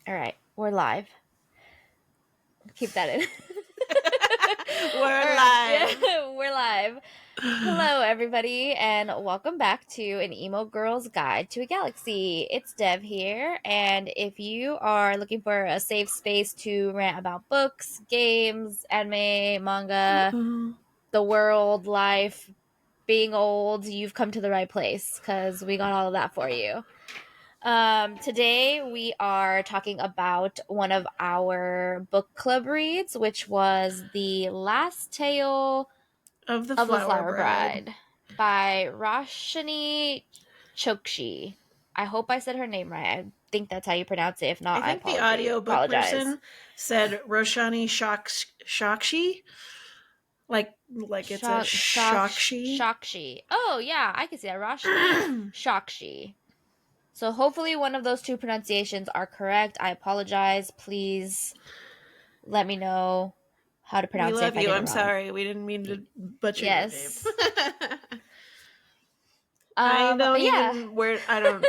All right, we're live. Keep that in. We're live. Yeah, we're live. Hello, everybody, and welcome back to An Emo Girl's Guide to a Galaxy. It's Dev here, and if you are looking for a safe space to rant about books, games, anime, manga, the world, life, being old, you've come to the right place, because we got all of that for you. Today we are talking about one of our book club reads, which was The Last Tale Of the of the Flower Flower Bride. Bride by Roshani Chokshi. I hope I said her name right. I think that's how you pronounce it. If not, I think the audiobook apologize. person said Roshani Chokshi. Like it's a Chokshi. Chokshi. Oh, yeah, I can see that. Roshani Chokshi. So hopefully one of those two pronunciations are correct. I apologize. Please let me know how to pronounce We it love if I you. did it I'm wrong. sorry. We didn't mean to butcher Yes. your name. I don't even I don't.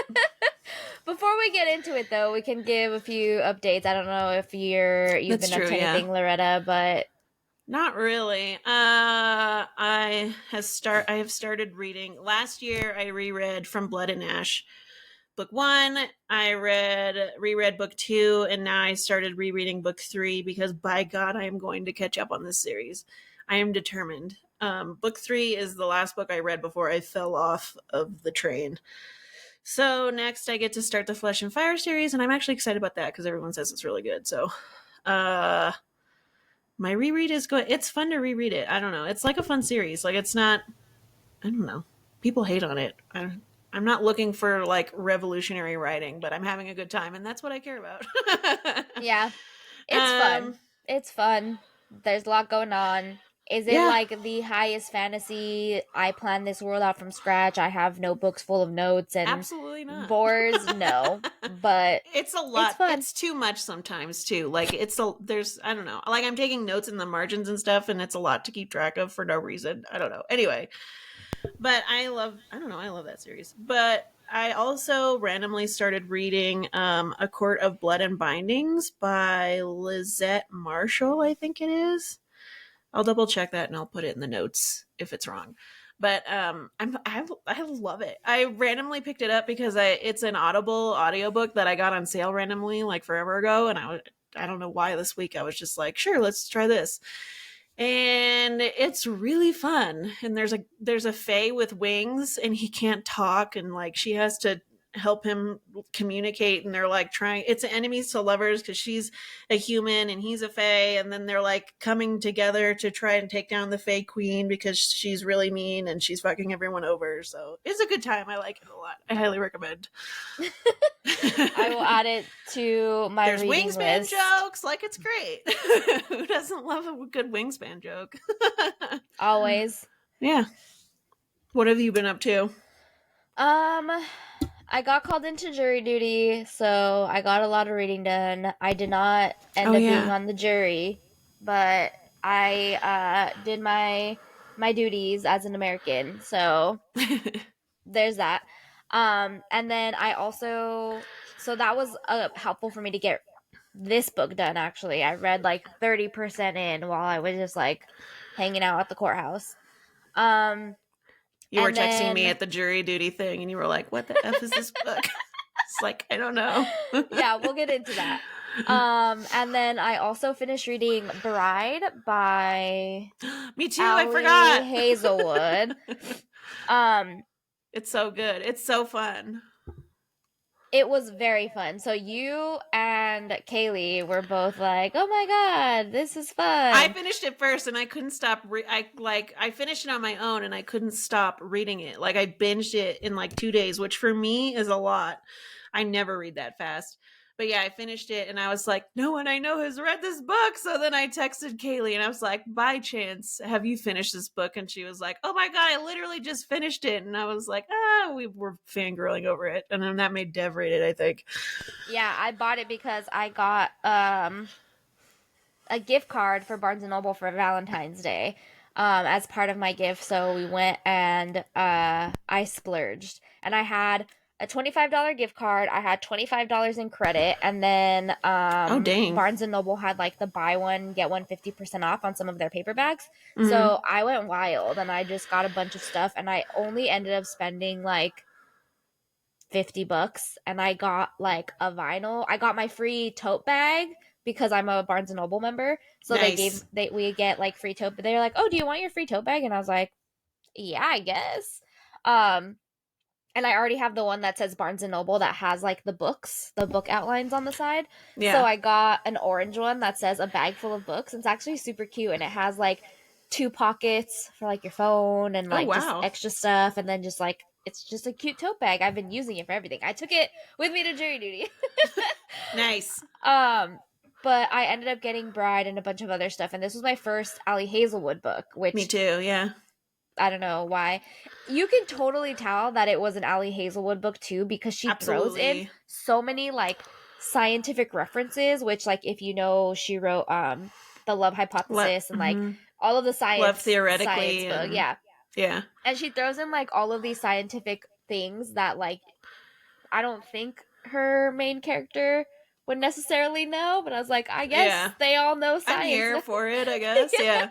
Before we get into it, though, we can give a few updates. I don't know if you've That's been up true, to anything, yeah. Loretta, but Not really. I have started reading. Last year I reread From Blood and Ash. Book 1, I reread book 2, and now I started rereading book 3 because by God, I am going to catch up on this series. I am determined. Book 3 is the last book I read before I fell off of the train. So next I get to start the Flesh and Fire series, and I'm actually excited about that because everyone says it's really good. So, my reread is good. It's fun to reread it. I don't know. It's like a fun series. Like it's not. I don't know. People hate on it. I'm not looking for like revolutionary writing, but I'm having a good time, and that's what I care about. yeah, it's fun. It's fun. There's a lot going on. Is it like the highest fantasy? I planned this world out from scratch. I have notebooks full of notes and absolutely not. boards. No, but it's a lot. It's fun. It's too much sometimes too. Like there's I don't know. Like I'm taking notes in the margins and stuff, and it's a lot to keep track of for no reason. I don't know. Anyway. But I love that series. But I also randomly started reading A Court of Blood and Bindings by Lisette Marshall, I think it is. I'll double check that and I'll put it in the notes if it's wrong. But I love it. I randomly picked it up because it's an Audible audiobook that I got on sale randomly like forever ago, and I don't know why this week I was just like, sure, let's try this. And it's really fun. And there's a fae with wings, and he can't talk, and like she has to help him communicate, and they're like trying. It's enemies to lovers because she's a human and he's a fae, and then they're like coming together to try and take down the fae queen because she's really mean and she's fucking everyone over. So it's a good time. I like it a lot. I highly recommend. I will add it to my There's reading wingspan list. jokes. Like it's great. Who doesn't love a good wingspan joke? Always. Yeah. What have you been up to? I got called into jury duty, so I got a lot of reading done. I did not end up being on the jury, but I did my duties as an American, so there's that. And then I also, so that was helpful for me to get this book done, actually. I read like 30% in while I was just like hanging out at the courthouse. You were texting me at the jury duty thing, and you were like, what the F is this book? It's like, I don't know. Yeah, we'll get into that. And then I also finished reading Bride by Me too, I forgot. Hazelwood. It's so good. It's so fun. It was very fun. So you and Kaylee were both like, "Oh my god, this is fun." I finished it first, and I couldn't stop. I finished it on my own, and I couldn't stop reading it. Like I binged it in like 2 days, which for me is a lot. I never read that fast. But yeah, I finished it, and I was like, no one I know has read this book. So then I texted Kaylee, and I was like, by chance, have you finished this book? And she was like, oh my god, I literally just finished it. And I was like, we were fangirling over it. And then that made Dev read it, I think. Yeah, I bought it because I got a gift card for Barnes & Noble for Valentine's Day as part of my gift. So we went and I splurged. And I had a $25 gift card. I had $25 in credit, and then Oh dang. Barnes and Noble had like the buy one get one 50% off on some of their paperbacks. Mm-hmm. So I went wild and I just got a bunch of stuff, and I only ended up spending like $50, and I got like a vinyl. I got my free tote bag because I'm a Barnes and Noble member. So Nice. we get like free tote, but they're like, "Oh, do you want your free tote bag?" And I was like, "Yeah, I guess." Um and I already have the one that says Barnes and Noble that has like the book outlines on the side. So Yeah. I got an orange one that says a bag full of books. It's actually super cute, and it has like two pockets for like your phone and Oh like just wow. extra stuff, and then just like it's just a cute tote bag. I've been using it for everything. I took it with me to jury duty. Nice. um but I ended up getting Bride and a bunch of other stuff, and this was my first Allie Hazelwood book, Me which too. Yeah. I don't know why. You can totally tell that it was an Allie Hazelwood book too, because she throws in Absolutely. so many like scientific references, which like if you know she wrote the Love Hypothesis and like Mm-hmm. all of the Love science theoretically book, and yeah. yeah. And she throws in like all of these scientific things that like I don't think her main character would necessarily know, but I was like, I guess Yeah. they all know I'm science. here for it, I guess. Yeah.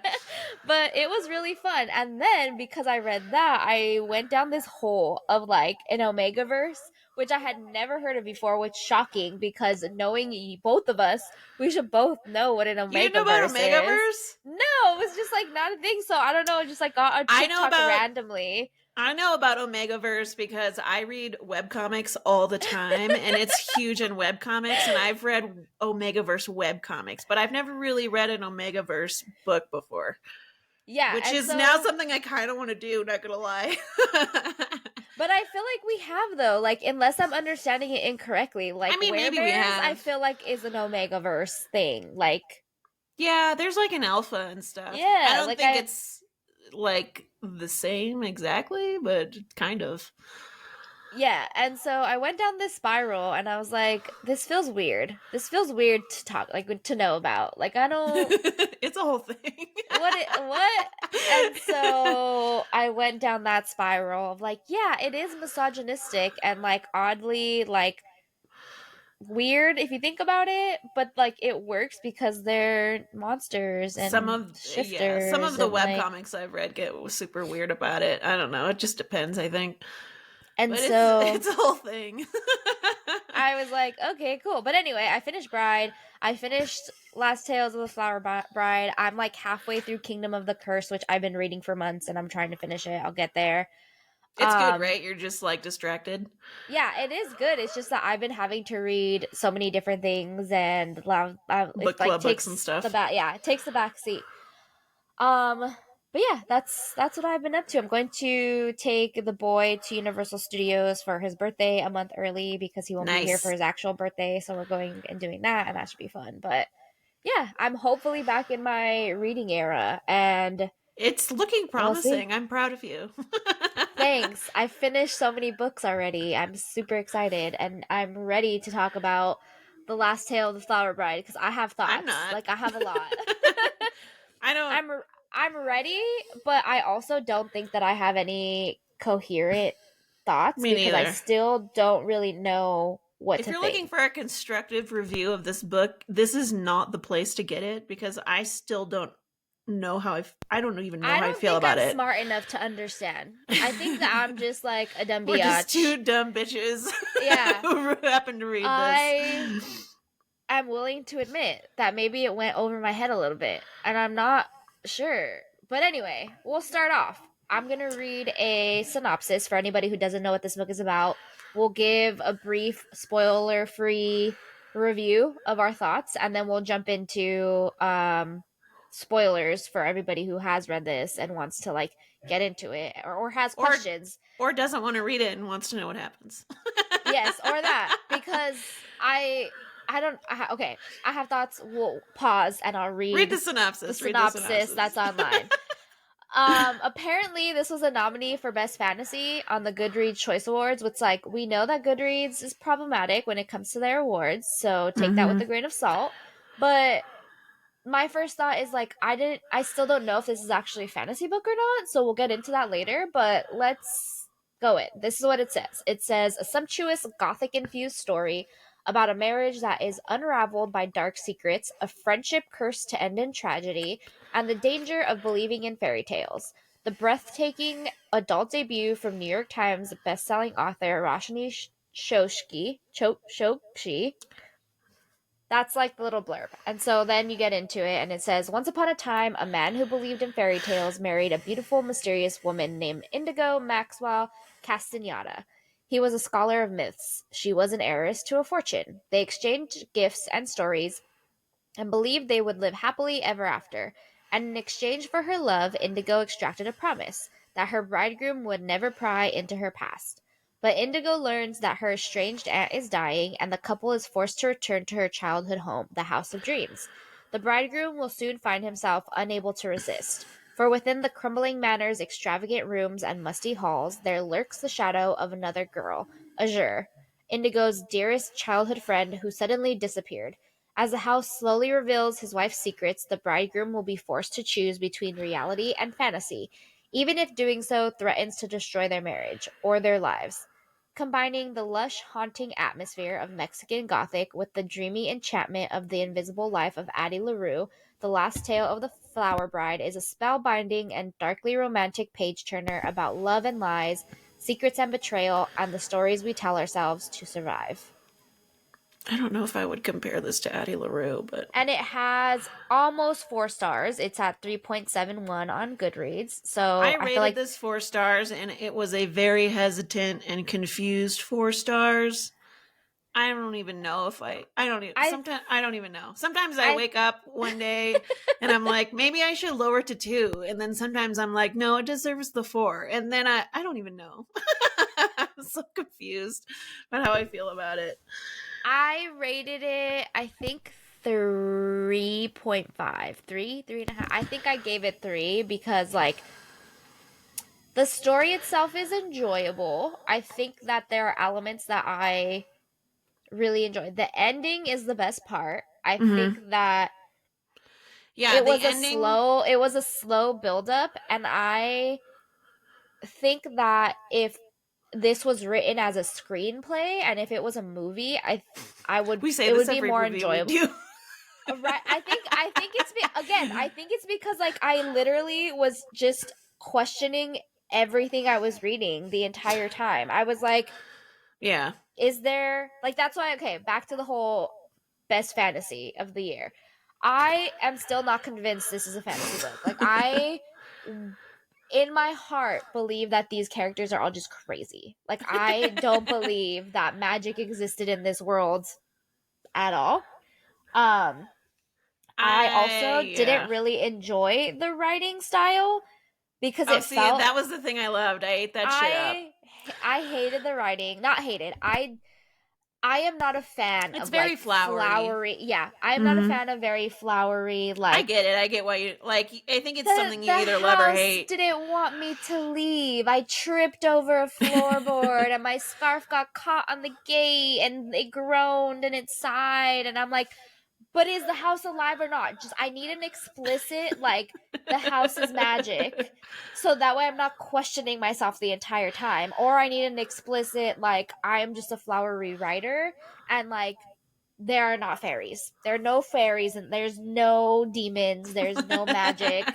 But it was really fun. And then because I read that, I went down this hole of like an omegaverse, which I had never heard of before, which shocking because knowing both of us, we should both know what an You didn't know about omegaverse is. Omegaverse? No, it was just like not a thing. So I don't know, just like got on I know TikTok about randomly. I know about Omegaverse because I read webcomics all the time and it's huge in webcomics and I've read Omegaverse webcomics, but I've never really read an Omegaverse book before, Yeah, which and is now so something I kind of want to do, not going to lie. but I feel like we have though, like unless I'm understanding it incorrectly, like I mean, Were maybe we Bears I have. feel like is an omegaverse thing. Like Yeah, there's like an alpha and stuff. I yeah, don't like think I it's like the same exactly, but kind of. yeah, and so I went down this spiral and I was like, this feels weird. This feels weird to talk like to know about. Like I don't It's a whole thing. what? And so I went down that spiral of like, yeah, it is misogynistic and like oddly like weird if you think about it, but like it works because they're monsters and Some shifters of the and like webcomics I've read get super weird about it. I don't know. It just depends, I think. and But so it's a whole thing. I was like, okay, cool. But anyway, I finished Bride. I finished Last Tales of the Flower Bride. I'm like halfway through Kingdom of the Curse, which I've been reading for months and I'm trying to finish it. I'll get there. It's good, Um right? You're just like distracted. yeah, it is good. It's just that I've been having to read so many different things and it Book like club books and takes the stuff. back yeah, it takes the back seat. Um, but yeah, that's what I've been up to. I'm going to take the boy to Universal Studios for his birthday a month early because he won't be here for Nice. his actual birthday. So we're going and doing that, and that should be fun. But yeah, I'm hopefully back in my reading era, and It's looking we'll see. promising. I'm proud of you. Thanks. I finished so many books already. I'm super excited, and I'm ready to talk about the last tale of the Flower Bride because I have I'm thoughts. not. Like I have a lot. I don't. I'm I'm ready, but I also don't think that I have any coherent thoughts Me because I neither. still don't really know what If to you're looking think. for a constructive review of this book, this is not the place to get it because I still don't know how I don't even know I how I don't feel think about I'm it. smart enough to understand. I think that I'm just like a dumb We're just biatch. two dumb bitches Yeah. who happen to read this. I am willing to admit that maybe it went over my head a little bit, and I'm not sure. But anyway, we'll start off. I'm going to read a synopsis for anybody who doesn't know what this book is about. We'll give a brief, spoiler free review of our thoughts, and then we'll jump into spoilers for everybody who has read this and wants to like get into it or has Or questions. or doesn't want to read it and wants to know what happens. Yes, or that because I don't okay, I have thoughts. We'll pause and I'll Read the read the synopsis. Read the synopsis synopsis. that's online. Apparently this was a nominee for Best Fantasy on the Goodreads Choice Awards, which like we know that Goodreads is problematic when it comes to their awards, so take that with Mm-hmm. a grain of salt. But my first thought is like I still don't know if this is actually a fantasy book or not, so we'll get into that later, but let's Go in. This is what it says. It says a sumptuous gothic infused story about a marriage that is unraveled by dark secrets, a friendship cursed to end in tragedy, and the danger of believing in fairy tales. The breathtaking adult debut from New York Times bestselling author Roshani Chokshi. That's like the little blurb. And so then you get into it, and it says once upon a time, a man who believed in fairy tales married a beautiful, mysterious woman named Indigo Maxwell Castaneda. He was a scholar of myths. She was an heiress to a fortune. They exchanged gifts and stories and believed they would live happily ever after. And in exchange for her love, Indigo extracted a promise that her bridegroom would never pry into her past. But Indigo learns that her estranged aunt is dying, and the couple is forced to return to her childhood home, the House of Dreams. The bridegroom will soon find himself unable to resist, for within the crumbling manor's extravagant rooms and musty halls, there lurks the shadow of another girl, Azure, Indigo's dearest childhood friend who suddenly disappeared. As the house slowly reveals his wife's secrets, the bridegroom will be forced to choose between reality and fantasy, even if doing so threatens to destroy their marriage or their lives. Combining the lush, haunting atmosphere of Mexican Gothic with the dreamy enchantment of the invisible life of Addie LaRue, The Last Tale of the Flower Bride is a spellbinding and darkly romantic page turner about love and lies, secrets and betrayal, and the stories we tell ourselves to survive. I don't know if I would compare this to Addie LaRue, but And it has almost 4 stars. It's at 3.71 on Goodreads. So I I feel rated like this 4 stars, and it was a very hesitant and confused 4 stars. I don't even know if I don't even I sometimes I don't even know. Sometimes I I wake up one day and I'm like, maybe I should lower it to 2. And then sometimes I'm like, no, it deserves the 4. And then I don't even know. I'm so confused about how I feel about it. I rated it, I think 3.5. 3.5. I think I gave it 3 because like the story itself is enjoyable. I think that there are elements that I really enjoy. The ending is the best part. I think Mm-hmm. that Yeah, the ending. it was a slow build up, and I think that if this was written as a screenplay and if it was a movie, I would We say it would this be every more movie we enjoyable. do. Right? I think it's again, I think it's because like I literally was just questioning everything I was reading the entire time. I was like, Yeah. is there like that's why okay, back to the whole best fantasy of the year. I am still not convinced this is a fantasy book. Like I in my heart believe that these characters are all just crazy. Like I don't believe that magic existed in this world at all. Um I also didn't Yeah. really enjoy the writing style because Oh, it see, felt that was the thing I loved. I ate that shit up. I I hated the writing. Not hated. I am not a fan It's of very like flowery. flowery. Yeah, I am not a Mm-hmm. fan of very flowery I like get it. I get why you like. I think it's something you the either love or house hate. didn't want me to leave. I tripped over a floorboard and my scarf got caught on the gate and it groaned and it sighed and I'm like, but is the house alive or not? Just I need an explicit like the house is magic. So that way I'm not questioning myself the entire time. Or I need an explicit like I am just a flowery writer and like there are not fairies. There are no fairies and there's no demons, there's no magic.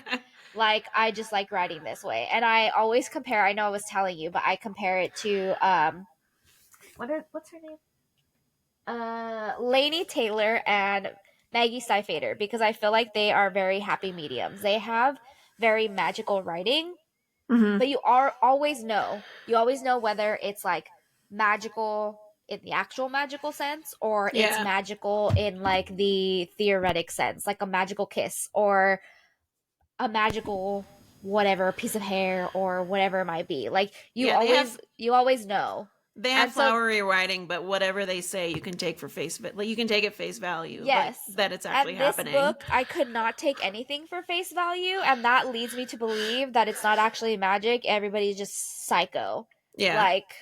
Like I just like writing this way. And I always compare, I know I was telling you, but I compare it to what's her name? Lainey Taylor and Maggie Stiefvater because I feel like they are very happy mediums. They have very magical writing, Mm-hmm. but you always know whether it's like magical in the actual magical sense or it's Yeah. magical in like the theoretic sense, like a magical kiss or a magical whatever piece of hair or whatever it might be. Like you Yeah. always you always know. They have And so flowery writing, but whatever they say, you can take for like you can take at face value, like yes. that it's actually And this happening. book, I could not take anything for face value, and that leads me to believe that it's not actually magic. Everybody's just psycho. Yeah. Like,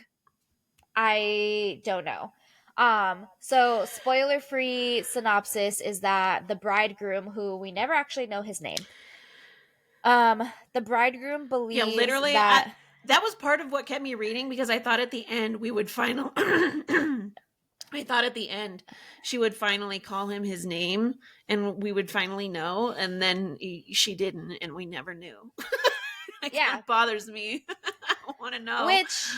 I don't know. So spoiler free synopsis is that the bridegroom, who we never actually know his name, the bridegroom Yeah. believes Literally, that. that was part of what kept me reading, because I thought at the end we would finally I thought at the end she would finally call him his name and we would finally know, and then she didn't, and we never knew. It kind Yeah, of bothers me. I want to know. which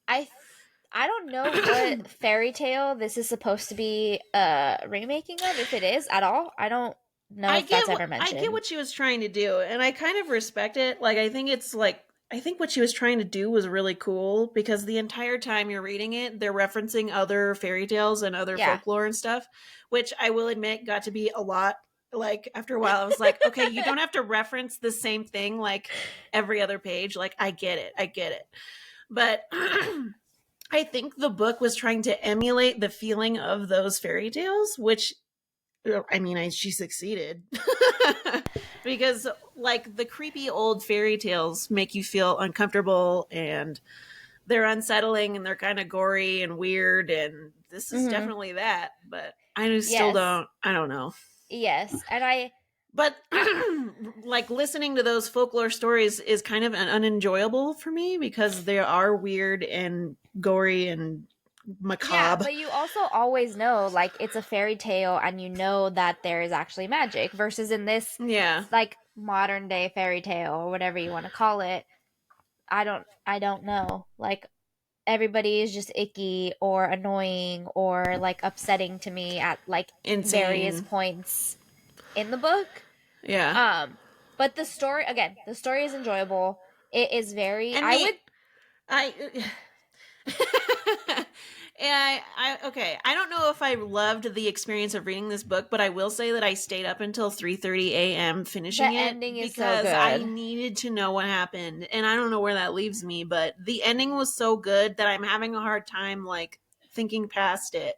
I I don't know what fairy tale this is supposed to be remaking of, if it is at all. I don't know if that's ever I get mentioned. what she was trying to do, and I kind of respect it. Like, I think what she was trying to do was really cool, because the entire time you're reading it, they're referencing other fairy tales and other Yeah. folklore and stuff, which I will admit got to be a lot. Like, after a while, I was like, okay, you don't have to reference the same thing like every other page. Like, I get it. But I think the book was trying to emulate the feeling of those fairy tales, which, I mean, she succeeded. Because, like, the creepy old fairy tales make you feel uncomfortable, and they're unsettling, and they're kind of gory and weird, and this is Mm-hmm. definitely that. But I just still Yes. I don't know. Yes. And But I like, listening to those folklore stories is kind of unenjoyable for me, because they are weird and gory and yeah, macabre. but you also always know like it's a fairy tale and you know that there is actually magic versus in this Yeah. like modern day fairy tale or whatever you want to call it. I don't know. Like everybody is just icky or annoying or like upsetting to me at like various Insane. points in the book. Yeah. Um but the story is enjoyable. It is very And I the would I and okay, I don't know if I loved the experience of reading this book, but I will say that I stayed up until 3:30 a.m. the finishing it, ending is so because I good. needed to know what happened, and I don't know where that leaves me, but the ending was so good that I'm having a hard time, like, thinking past it,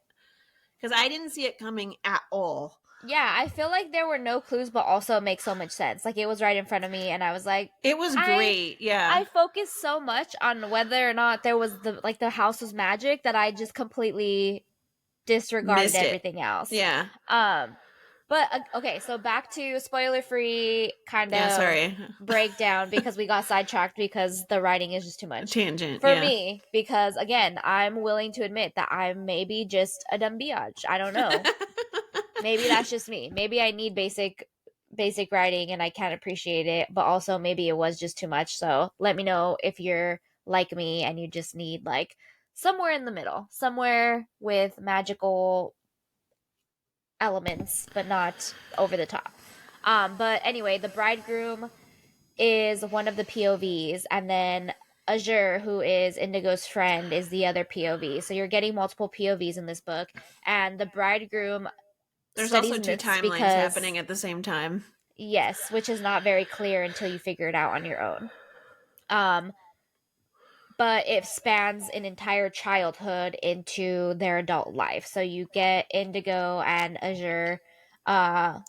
because I didn't see it coming at all. Yeah, I feel like there were no clues, but also it makes so much sense. Like it was right in front of me, and I was like, It was I, great, yeah. I focused so much on whether or not there was the house was magic that I just completely disregarded Missed it. everything else. Yeah. Um, but okay, so back to spoiler free kind Yeah, of sorry. breakdown because we got sidetracked because the writing is just too much Tangent, for yeah. me. Because again, I'm willing to admit that I'm maybe just a dumb biatch. I don't know. Maybe that's just me. Maybe I need basic writing and I can't appreciate it, but also maybe it was just too much. So let me know if you're like me and you just need like somewhere in the middle, somewhere with magical elements, but not over the top. But anyway, the bridegroom is one of the POVs, and then Azure, who is Indigo's friend, is the other POV. So you're getting multiple POVs in this book, and the bridegroom There's also studies two myths timelines because happening at the same time. yes, which is not very clear until you figure it out on your own. Um, but it spans an entire childhood into their adult life. So you get Indigo and Azure uh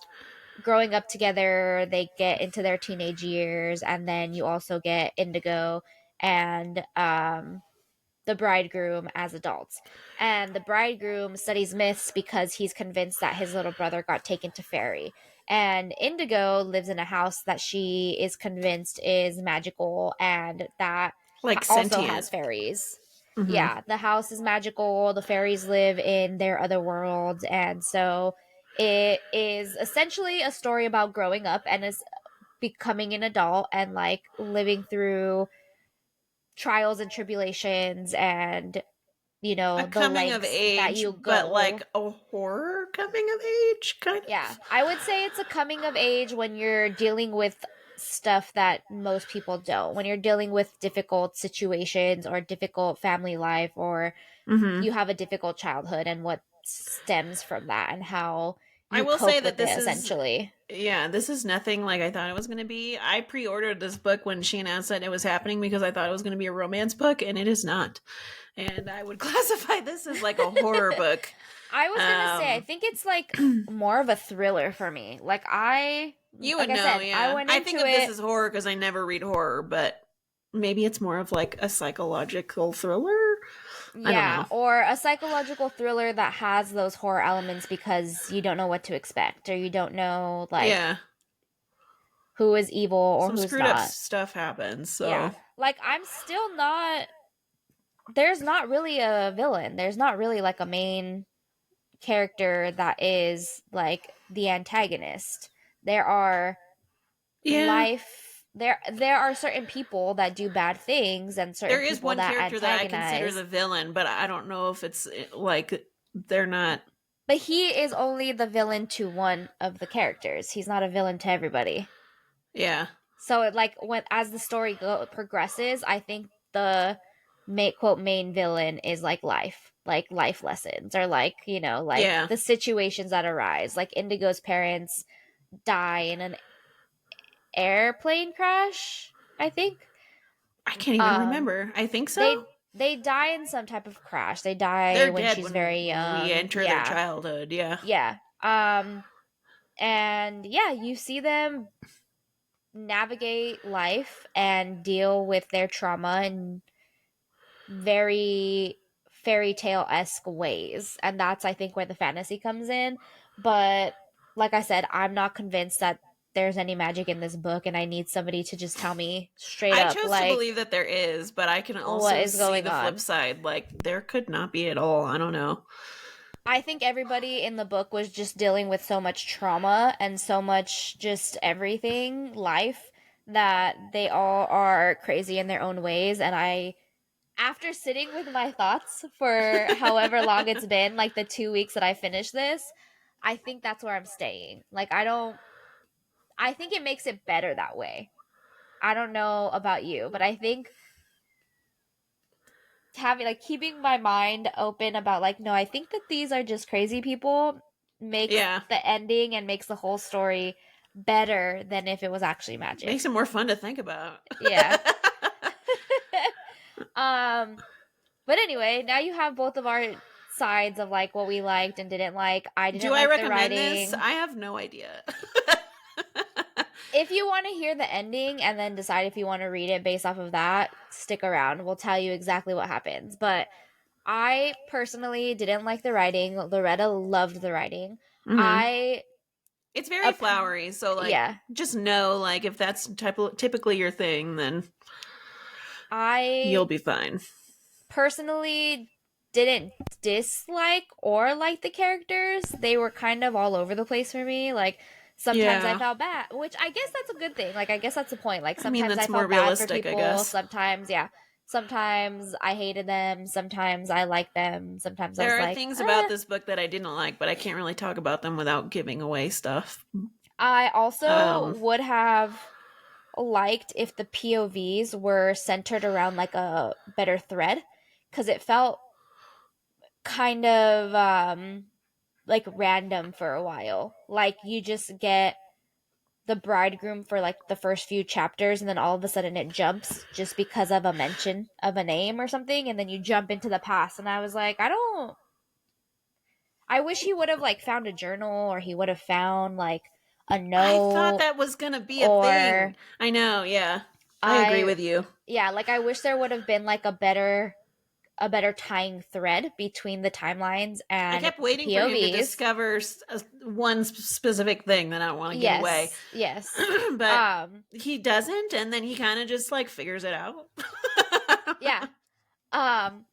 growing up together, they get into their teenage years, and then you also get Indigo and the bridegroom as adults. And the bridegroom studies myths because he's convinced that his little brother got taken to fairy. And Indigo lives in a house that she is convinced is magical and that Like, also sentient. has fairies. Mm-hmm. Yeah, the house is magical. The fairies live in their other worlds. And so it is essentially a story about growing up and is becoming an adult and like living through trials and tribulations and A the coming of lengths that age, you but go. like a horror coming of age, kind Yeah, of. I would say it's a coming of age when you're dealing with stuff that most people don't. When you're dealing with difficult situations or difficult family life or Mm-hmm. you have a difficult childhood and what stems from that and how I you will say cope that with it essentially. this is nothing like I thought it was going to be. I pre-ordered this book when she announced that it was happening, because I thought it was going to be a romance book, and it is not. And I would classify this as like a horror book. I was going to say I Um, think it's like more of a thriller for me. you Like would I know, said, I yeah. went I into think of this it. as horror because I never read horror, but maybe it's more of like a psychological thriller. I don't Yeah, know. or a psychological thriller that has those horror elements because you don't know what to expect or you don't know like Yeah, who is evil or some who's screwed up not. stuff happens. Yeah. So like I'm still not there's not really a villain. There's not really like a main character that is like the antagonist. There are Yeah. there are certain people that do bad things and certain There is people one that character that I consider antagonize. the villain, but I don't know if it's like they're not. But he is only the villain to one of the characters. He's not a villain to everybody. Yeah. So it, like when as the story progresses, I think the quote main villain is like life lessons, or like like Yeah. the situations that arise. Like Indigo's parents die in an airplane crash, I think. I can't even Um, remember. I think so. they die in some type of crash. They die They're when dead she's very when we young. enter their Yeah, childhood. Yeah. yeah. And yeah, you see them navigate life and deal with their trauma in very fairy tale esque ways. And that's, I think, where the fantasy comes in. But like I said, I'm not convinced that there's any magic in this book, and I need somebody to just tell me straight I up, chose to like, believe that there is, but I can what also is see going the flip on. side. Like, there could not be at all. I don't know. I think everybody in the book was just dealing with so much trauma and so much just everything, life, that they all are crazy in their own ways. And after sitting with my thoughts for however long it's been, like the 2 weeks that I finished this, I think that's where I'm staying. Like, I think it makes it better that way. I don't know about you, but I think having, like, keeping my mind open about, like, no, I think that these are just crazy people makes Yeah. the ending and makes the whole story better than if it was actually Makes magic. it more fun to think about. Yeah. um But anyway, now you have both of our sides of like what we liked and didn't like. I Do didn't I like the recommend this? writing. I have no idea. If you want to hear the ending and then decide if you want to read it based off of that, stick around. We'll tell you exactly what happens. But I personally didn't like the writing. Loretta loved the writing. Hmm. I It's very up flowery, so like yeah. just know like if that's typically your thing, then you'll I be fine. personally didn't dislike or like the characters. They were kind of all over the place for me. Like sometimes I Yeah. felt bad, which I guess that's a good thing. Like I guess that's the point. Like I mean, sometimes I that's more felt bad for realistic, I people. guess. Sometimes, yeah. Sometimes I hated them. Sometimes I liked them. Sometimes I was There are like, things about eh. this book that I didn't like, but I can't really talk about them without giving away stuff. I also Um, would have liked if the POVs were centered around like a better thread, because it felt kind of like random for a while. Like you just get the bridegroom for like the first few chapters, and then all of a sudden it jumps just because of a mention of a name or something, and then you jump into the past. And I was like, I wish he would have like found a journal, or he would have found like a I thought note, that was gonna be a thing. or I know, yeah. I agree I with you. yeah, like I wish there would have been like a better tying thread between the timelines I and kept the waiting for him to POVs. discover one specific thing that I don't want to give away. Yes, yes. But he doesn't, and then he kind of just like figures it out. Yeah. Um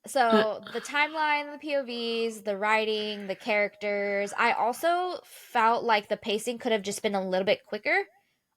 so the timeline, the POVs, the writing, the characters, I also felt like the pacing could have just been a little bit quicker.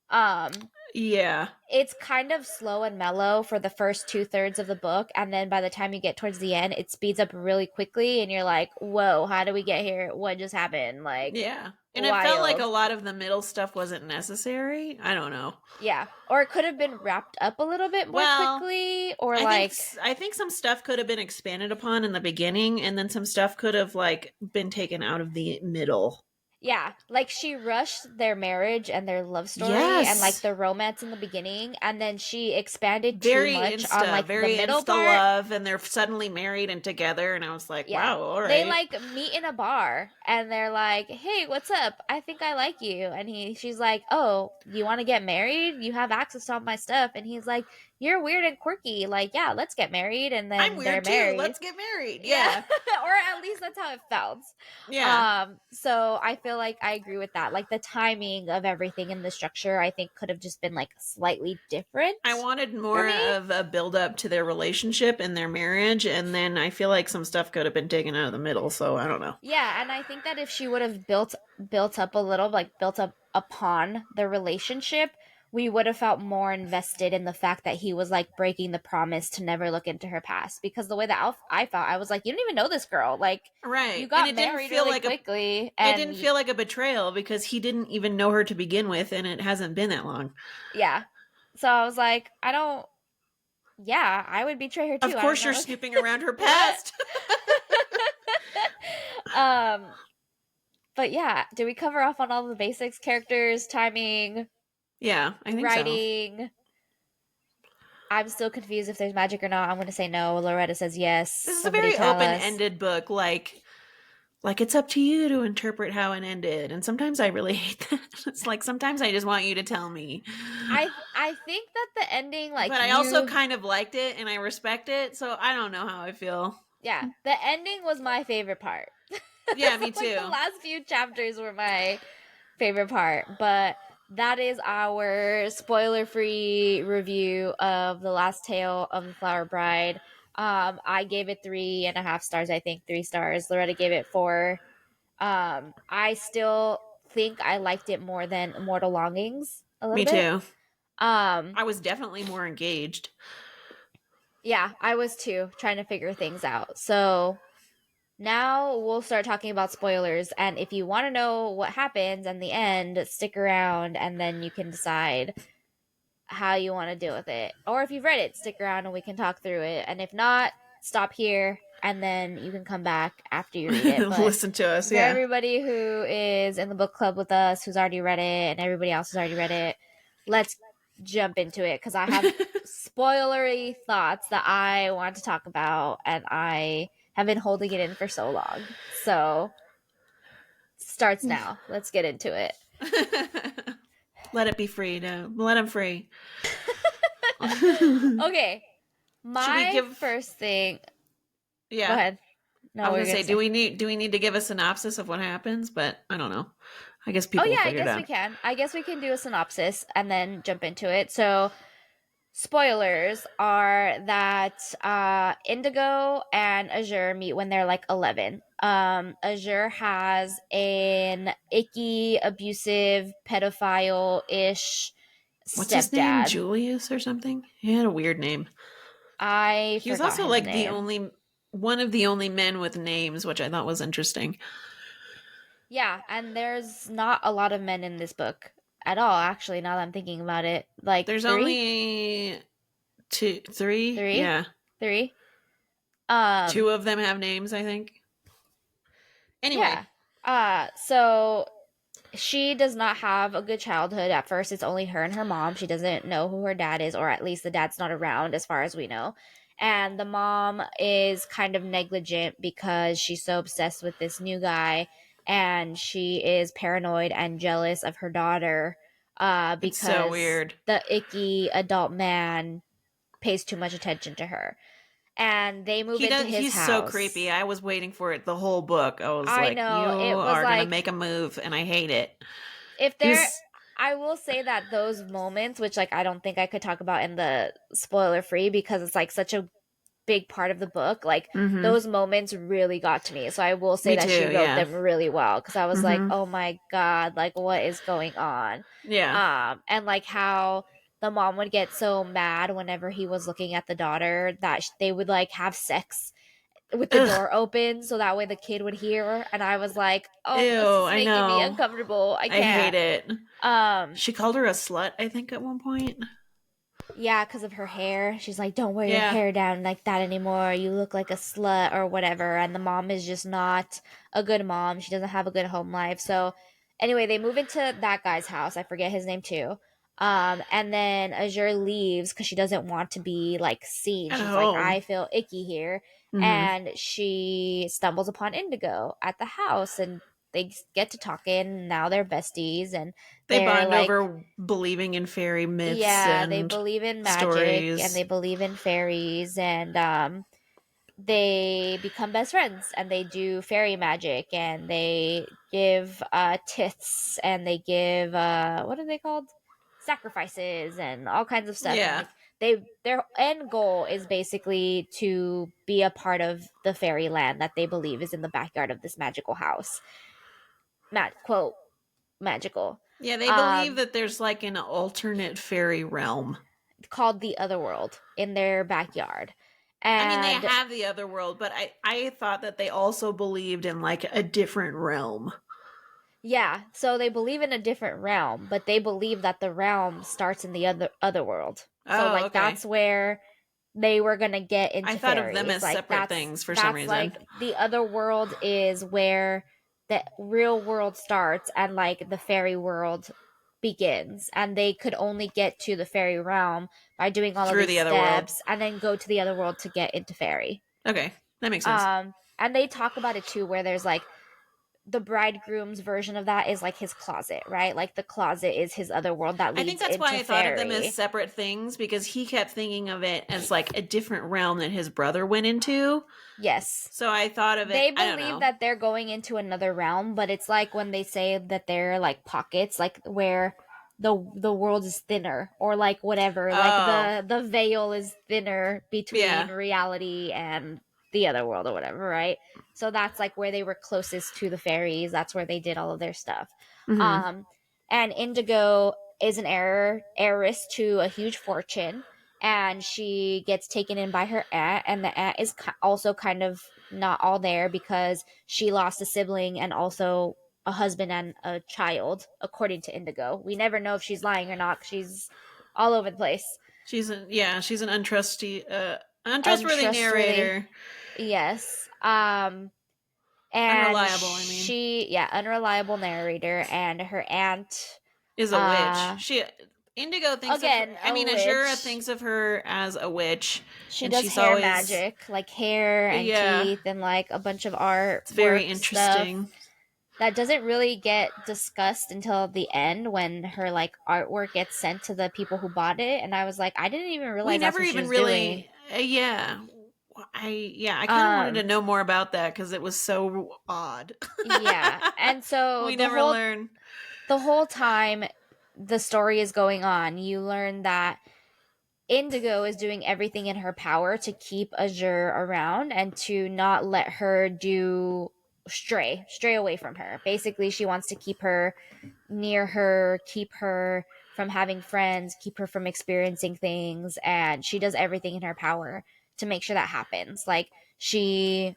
Um Yeah. it's kind of slow and mellow for the first 2/3 of the book, and then by the time you get towards the end it speeds up really quickly, and you're like, whoa, how do we get here? What just happened? Like, Yeah. And it felt like a wild. lot of the middle stuff wasn't necessary. I don't know. Yeah, or it could have been wrapped up a little bit more Well, quickly, or like, I think some stuff could have been expanded upon in the beginning, and then some stuff could have like been taken out of the middle. yeah, like she rushed their marriage and their love story and like Yes. the romance in the beginning, and then she expanded too Very much on like the very middle insta part. love, and they're suddenly married and together, and I was like, Yeah. wow, all They right. like meet in a bar and they're like, "Hey, what's up? I think I like you." And she's like, "Oh, you want to get married? You have access to all my stuff." And he's like, you're weird and quirky. Like, yeah, let's get married. And I'm then they're weird too. married. Let's get married. Yeah. Yeah. Or at least that's how it felt. Yeah. So I feel like I agree with that. Like the timing of everything in the structure, I think could have just been like slightly different I wanted for more me. of a build up to their relationship and their marriage, and then I feel like some stuff could have been taken out of the middle, so I don't know. Yeah, and I think that if she would have built up a little, like built up upon the relationship, we would have felt more invested in the fact that he was like breaking the promise to never look into her past. Because the way that I felt, I was like, you don't even know this girl. Like, you Right. And got married really quickly, it and didn't feel like a betrayal because he didn't even know her to begin with, and it hasn't been that long. yeah. So I was like, I don't. Yeah, I would betray her too. Of I don't course you're know. snooping around her What? past. um, but yeah, did we cover off on all the basics? Characters, timing, Yeah, I think so. writing. I'm still confused if there's magic or not. I'm going to say no. Loretta says yes. This is a Somebody very tell us. open-ended book, like it's up to you to interpret how it ended. And sometimes I really hate that. It's like sometimes I just want you to tell me. I think that the ending, like But I also you, kind of liked it and I respect it, so I don't know how I feel. yeah, the ending was my favorite part. Yeah, So, me like the too. last few chapters were my favorite part, but that is our spoiler-free review of The Last Tale of the Flower Bride. I gave it 3.5 stars. I think 3 stars. Loretta gave it 4. I still think I liked it more than Immortal Longings a little Me bit. too. Um, I was definitely more engaged. yeah, I was too, trying to figure things out. So now we'll start talking about spoilers. And if you want to know what happens in the end, stick around and then you can decide how you want to deal with it. Or if you've read it, stick around and we can talk through it. And if not, stop here and then you can come back after you read it. But Listen to us, for yeah. everybody who is in the book club with us, who's already read it, and everybody else who's already read it, let's jump into it because I have spoilery thoughts that I want to talk about, and I have been holding it in for so long. So, starts now. Let's get into it. Let it be free. No, let him free. Okay, Should we my give? first thing. Yeah, Go ahead. I No, was what were gonna you gonna say, say? do we need to give a synopsis of what happens? But I don't know. I guess Oh people will yeah, I figure it guess we out. can. I guess we can do a synopsis and then jump into it. So, spoilers are that Indigo and Azure meet when they're like 11. Azure has an icky, abusive, pedophile-ish What's his name? stepdad. Julius or something? He had a weird name. I He was forgot also his like name. one of the only men with names, which I thought was interesting. Yeah, and there's not a lot of men in this book at all, actually, now that I'm thinking about it. Like There's three? only two, three, Three? yeah. Three? Two Um, of them have names, I think. Anyway, yeah. So she does not have a good childhood. At first, it's only her and her mom. She doesn't know who her dad is, or at least the dad's not around, as far as we know. And the mom is kind of negligent because she's so obsessed with this new guy, and she is paranoid and jealous of her daughter it's so because weird. the icky adult man pays too much attention to her. And they move into his He's so creepy. house. I was waiting for it the whole book. I was I like, you know. It was are gonna like, make a move, and I hate it. if He there, was I will say that those moments, which like I don't think I could talk about in the spoiler free because it's like such a big part of the book, like mm-hmm. those moments really got to me. So I will say Me that she too, wrote yeah. them really well because I was like, Mm-hmm. oh my god, like what is going on? Yeah. And like how the mom would get so mad whenever he was looking at the daughter that they would like have sex with the Ugh. door open so that way the kid would hear, and I was like, oh, this Ew, is I making me know. uncomfortable. I I hate can't. it. um She called her a slut, I think, at one point. yeah, because of her hair, she's like, don't wear your Yeah. hair down like that anymore, you look like a slut or whatever. And the mom is just not a good mom. She doesn't have a good home life. So anyway, they move into that guy's house. I forget his name too. And then Azure leaves because she doesn't want to be like seen. At She's like, home. I feel icky here. Mm-hmm. And she stumbles upon Indigo at the house, and they get to talking. Now they're besties, and They they're bond like, over believing in fairy myths yeah, they and believe in magic and stories. they believe in fairies, and they become best friends and they do fairy magic and they give tiths and they give what are they called, sacrifices and all kinds of stuff, and Yeah. like their end goal is basically to be a part of the fairyland that they believe is in the backyard of this magical house. Quote, magical. Yeah, they believe um that there's like an alternate fairy realm. Called the other world in their backyard. I mean, they And have the other world, but I thought that they also believed in like a different realm. yeah, so they believe in a different realm, but they believe that the realm starts in the other world. So Oh, like okay. that's where they were going to get I into thought of them fairies. as Like separate things for some that's reason. like the other world is where the real world starts and like the fairy world begins, and they could only get to the fairy realm by doing all of Through these the other world. steps and then go to the other world to get into fairy. Okay, that makes sense. And they talk about it too, where there's like the bridegroom's version of that is like his closet, right? Like the closet is his other world that I think leads that's why into I thought of them as fairy. separate things because he kept thinking of it as like a different realm that his brother went into. Yes. So I thought of it, They I don't believe know. that they're going into another realm, but it's like when they say that they're like pockets, like where the world is thinner or like whatever, like Oh, the veil is thinner between yeah. reality and the other world or whatever, right? So that's like where they were closest to the fairies. That's where they did all of their stuff. Mm-hmm. Um and Indigo is an heiress to a huge fortune, and she gets taken in by her aunt, and the aunt is also kind of not all there because she lost a sibling and also a husband and a child, according to Indigo. We never know if she's lying or not. She's all over the place. She's an untrustworthy Untrustworthy. narrator. Yes. And Unreliable, I mean. she, yeah, unreliable narrator, and her aunt, Is a witch. uh, She Indigo thinks of her, again, I a mean Azura witch. thinks of her as a witch She and does she's hair always magic, like hair and yeah, teeth and like a bunch of it's very artwork stuff interesting. that doesn't really get discussed until the end when her like artwork gets sent to the people who bought it, and I was like, I didn't even We realize that's never what she even was doing. really yeah. I kind of wanted to um know more about that cuz it was so odd. yeah, and so We never learn. the whole time the story is going on, you learn that Indigo is doing everything in her power to keep Azure around and to not let her do stray away from her. Basically, she wants to keep her near her, keep her from having friends, keep her from experiencing things, and she does everything in her power to make sure that happens. Like she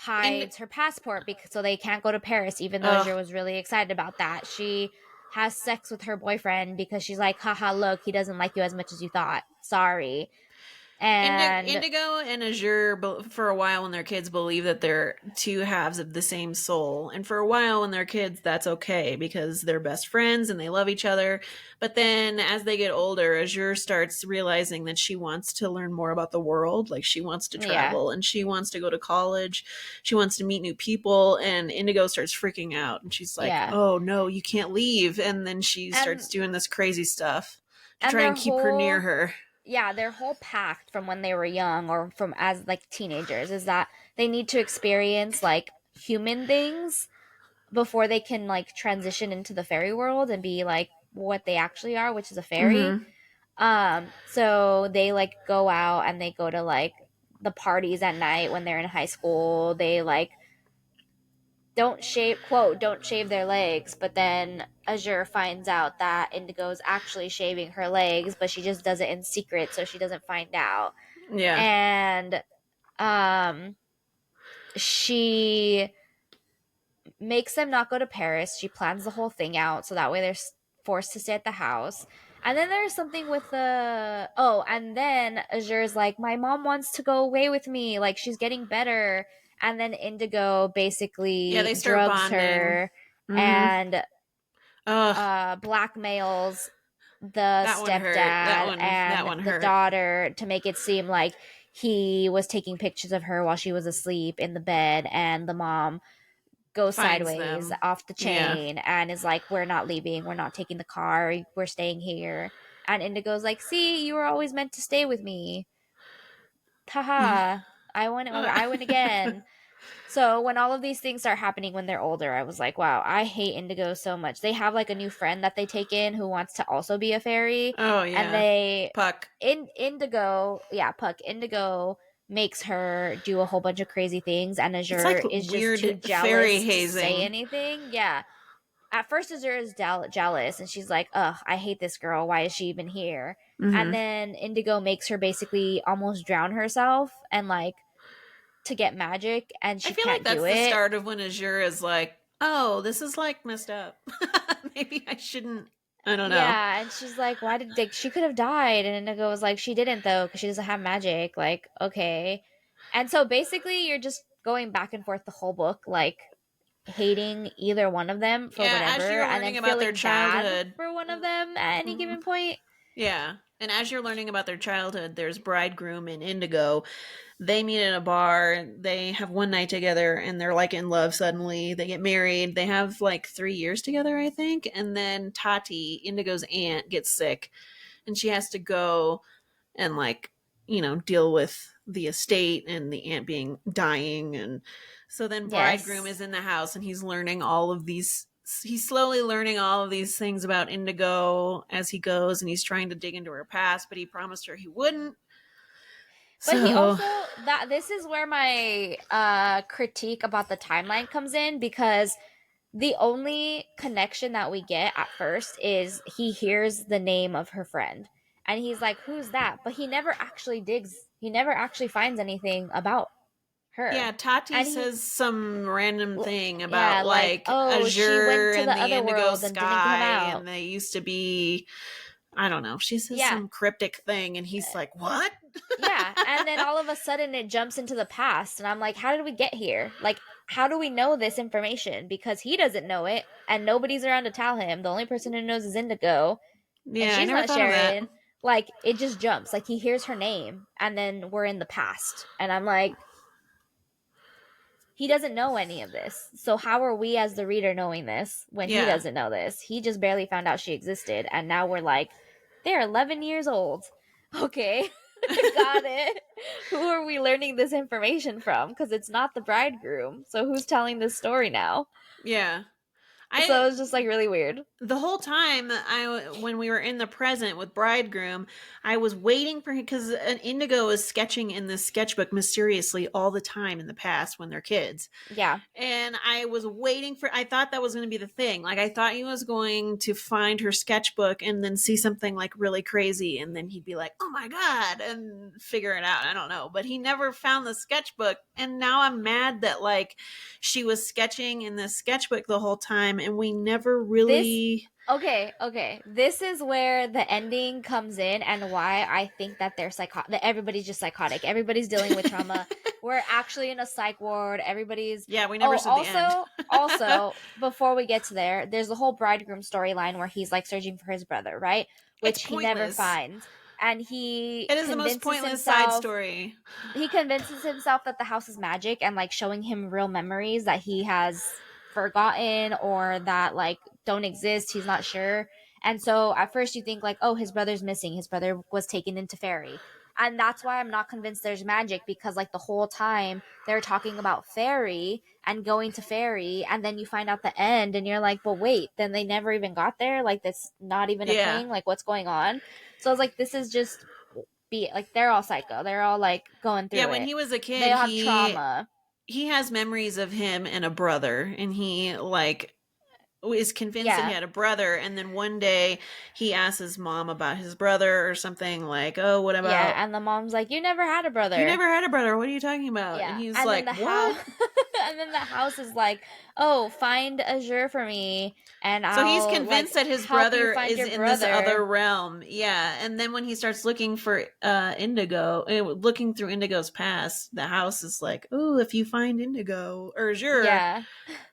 And hides her passport because so they can't go to Paris, even though uh Azure was really excited about that. She has sex with her boyfriend because she's like, haha, look, he doesn't like you as much as you thought. Sorry. And Indigo and Azure, for a while when they're kids, believe that they're two halves of the same soul. And for a while when they're kids, that's okay because they're best friends and they love each other. But then as they get older, Azure starts realizing that she wants to learn more about the world. Like she wants to yeah. travel and she wants to go to college. She wants to meet new people. And Indigo starts freaking out. And she's like, Yeah. oh no, you can't leave. And then she starts And doing this crazy stuff to and try their and keep her near whole her. yeah, their whole pact from when they were young or from as like teenagers is that they need to experience like human things before they can like transition into the fairy world and be like what they actually are, which is a fairy. Mm-hmm. So they like go out and they go to like the parties at night when they're in high school. They like don't shave their legs, but then Azure finds out that Indigo's actually shaving her legs, but she just does it in secret so she doesn't find out. Yeah. And um she makes them not go to Paris. She plans the whole thing out so that way they're forced to stay at the house. And then there's something with the and then Azure's like, my mom wants to go away with me, like she's getting better. And then Indigo Yeah, basically they start drugs bonding. her Mm-hmm. and Ugh, blackmails the that one hurt. stepdad That and one the hurt. daughter to make it seem like he was taking pictures of her while she was asleep in the bed, and the mom goes Finds sideways them. off the Yeah. chain and is like, we're not leaving, we're not taking the car, we're staying here. And Indigo's like, see, you were always meant to stay with me. Haha. I win again. So when all of these things start happening when they're older, I was like, wow, I hate Indigo so much. They have like a new friend that they take in who wants to also be a fairy. Oh And yeah. they Puck. Indigo, yeah, Puck, Indigo makes her do a whole bunch of crazy things, and It's like Azure is just too weird fairy jealous to say hazing. anything. Yeah. At first Azure is jealous and she's like, ugh, I hate this girl. Why is she even here? And Hmm. then Indigo makes her basically almost drown herself and like to get magic, and I she feel like can't do that's the it. start of when Azure is like, oh, this is like messed up. Maybe I shouldn't. I don't know. Yeah, and she's like, why did she could have died? And Indigo was like, she didn't though, because she doesn't have magic. Like, okay. And so basically, you're just going back and forth the whole book, like hating either one of them for Yeah, as whatever, you're and then learning about their feeling bad childhood. for one of them at any Mhm. given point. Yeah. And as you're learning about their childhood, there's Bridegroom and Indigo. They meet at a bar. They have one night together and they're like in love suddenly. They get married. They have like 3 years together, I think. And then Tati, Indigo's aunt, gets sick and she has to go and like, deal with the estate and the aunt being dying. And so then Bridegroom Yes. is in the house and he's slowly learning all of these things about Indigo as he goes, and he's trying to dig into her past, but he promised her he wouldn't. But he So also that this is where my critique about the timeline comes in, because the only connection that we get at first is he hears the name of her friend and he's like, who's that? But he never actually digs, he never actually finds anything about yeah, her. Tati And he, says some random thing yeah, about like, like oh, she went Azure to the and the other indigo world and didn't come sky, out. and they used to be, I don't know. She says Yeah. some cryptic thing, and he's like, "What?" Yeah, and then all of a sudden it jumps into the past, and I'm like, how did we get here? Like, how do we know this information? Because he doesn't know it, and nobody's around to tell him. The only person who knows is Indigo, and Yeah, I she's never not thought of that. sharing. Like, it just jumps. Like, he hears her name, and then we're in the past, and I'm like, he doesn't know any of this. So how are we as the reader knowing this when he Yeah, doesn't know this? He just barely found out she existed, and now we're like, they're 11 years old. Okay. Got it. Who are we learning this information from? Because it's not the bridegroom. So who's telling this story now? yeah. I So it's just like really weird. the whole time when we were in the present with Bridegroom, I was waiting for him because an Indigo is sketching in this sketchbook mysteriously all the time in the past when they're kids. Yeah. And I was waiting for, I thought that was going to be the thing. Like, I thought he was going to find her sketchbook and then see something like really crazy. And then he'd be like, oh my God, and figure it out. I don't know. But he never found the sketchbook. And now I'm mad that, like, she was sketching in this sketchbook the whole time and we never This really. okay. This is where the ending comes in, and why I think that they're psychotic. That everybody's just psychotic. Everybody's dealing with trauma. We're actually in a psych ward. Everybody's. Yeah, we never Oh, said the end. also, before we get to there, there's the whole bridegroom storyline where he's like searching for his brother, right? It's Which he never pointless. finds, and he It is the most convinces pointless side himself. story. He convinces himself that the house is magic, and like showing him real memories that he has forgotten or that like don't exist. He's not sure. And so at first you think like, oh, his brother's missing, his brother was taken into fairy. And that's why I'm not convinced there's magic, because like the whole time they're talking about fairy and going to fairy, and then you find out the end and you're like, but wait, then they never even got there, like that's not even a Yeah. thing, like what's going on? So I was like, this is just be like, they're all psycho, they're all like going Yeah, through when it, he was a kid, they all have he trauma. he has memories of him and a brother, and he like is convinced that he Yeah. had a brother, and then one day he asks his mom about his brother or something, like, oh, what Yeah, about, and the mom's like, you never had a you brother. never had a brother, what are you talking about? And Yeah, he's and then like, the what? house, and then the house is like, oh, find Azure for me, and So he's I'll like convinced that his help you brother find is your in this other brother. realm. Yeah. And then when he starts looking for Indigo, looking through Indigo's past, the house is like, oh, if you find Indigo or Azure, Yeah,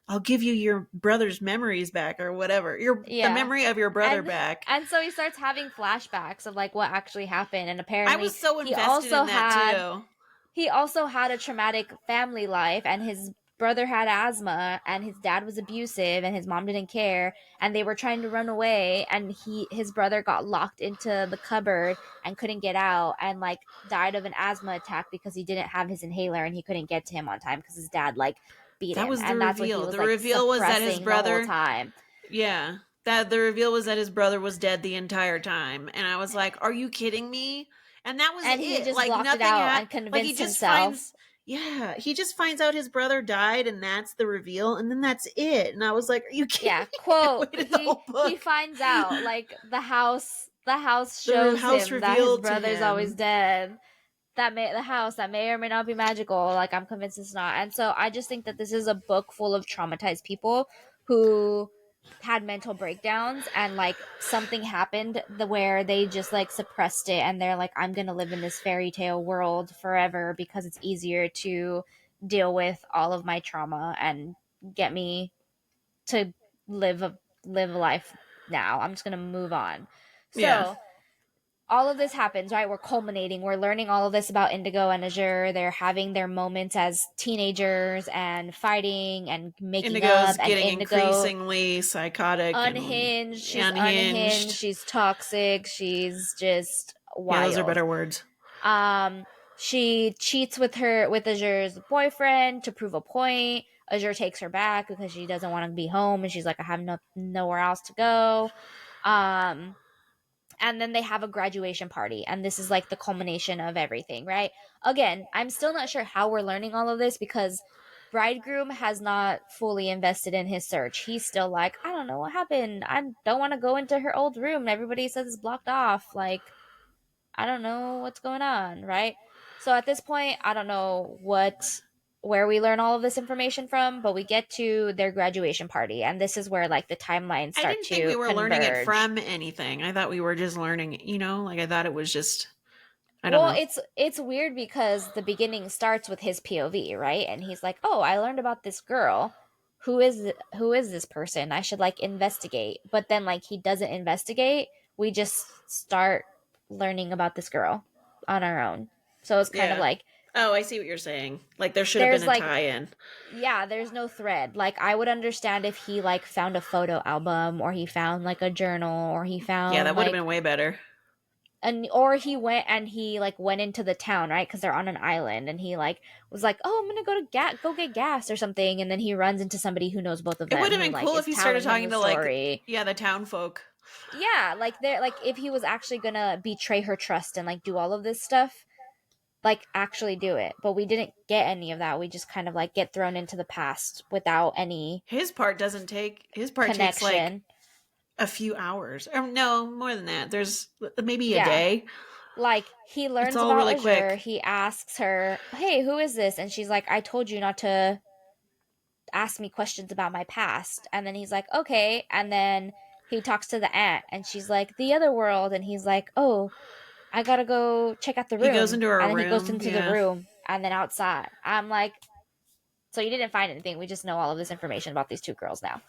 I'll give you your brother's memories back or whatever. The yeah, memory of your brother and back. and so he starts having flashbacks of like what actually happened, and I apparently was so he invested also in that had too. he also had a traumatic family life, and his brother had asthma and his dad was abusive and his mom didn't care and they were trying to run away and his brother got locked into the cupboard and couldn't get out and like died of an asthma attack because he didn't have his inhaler and he couldn't get to him on time because his dad like beat That him was the and that's what he reveal. was The like reveal was that his suppressing the whole brother, time. yeah, that the reveal was that his brother was dead the entire time. And I was like, are you kidding me? And that was And he it. just Like blocked it nothing out had, and like he convinced just himself. finds, yeah, he just finds out his brother died and that's the reveal. And then that's it. And I was like, are you kidding Yeah, me? I quote, waited the whole he book. finds out like the house The shows house him that his revealed to brother's always him. dead. The house that may or may not be magical, like I'm convinced it's not. And so I just think that this is a book full of traumatized people who had mental breakdowns and like something happened where they just like suppressed it and they're like, I'm gonna live in this fairy tale world forever because it's easier to deal with all of my trauma and get me to live a live a life now. I'm just gonna move on. Yeah. So all of this happens, right? We're culminating. We're learning all of this about Indigo and Azure. They're having their moments as teenagers and fighting and making up. Indigo's And getting Indigo increasingly psychotic and unhinged. She's unhinged. unhinged. She's toxic. She's just Yeah, those are wild. better words. Um, she cheats with Azure's boyfriend to prove a point. Azure takes her back because she doesn't want to be home, and she's like, I have nowhere else to go. Um, and then they have a graduation party, and this is like the culmination of everything, right? Again, I'm still not sure how we're learning all of this because bridegroom has not fully invested in his search. He's still like, I don't know what happened. I don't want to go into her old room. Everybody says it's blocked off. Like, I don't know what's going on, right? So at this point, I don't know where we learn all of this information from, but we get to their graduation party, and this is where like the timelines I start didn't think we to were learning it converge. from anything. I thought we were just learning, like I thought it was just, I don't Well, know. it's weird because the beginning starts with his POV, right? And he's like, "Oh, I learned about this girl. Who is this person? I should like investigate." But then like he doesn't investigate. We just start learning about this girl on our own. So it's kind of Yeah. like Oh, I see what you're saying. Like there should have been there's a like tie-in. yeah, there's no thread. Like I would understand if he like found a photo album or he found like a journal or he Yeah, found that would have like been way better. and or he went and he like went into the town, right? Because they're on an island, and he like was like, "Oh, I'm gonna go get gas or something," and then he runs into somebody who knows both of It would them, have who been like cool if is he started telling him talking the to like, story. yeah, the town folk. Yeah, like they're like if he was actually gonna betray her trust and like do all of this stuff, like actually do it. But we didn't get any of that. We just kind of like get thrown into the past without any His part takes like connection. a few hours. Or no, more than that. There's maybe a Yeah, day. like he It's learns all about really Azure. quick. He asks her, "Hey, who is this?" And she's like, "I told you not to ask me questions about my past." And then he's like, "Okay." And then he talks to the aunt, and she's like, "The other world." And he's like, "Oh, I gotta go check out the He goes room." into her And then he goes room. into the Yeah. room, and then outside, I'm like, "So you didn't find anything? We just know all of this information about these two girls now."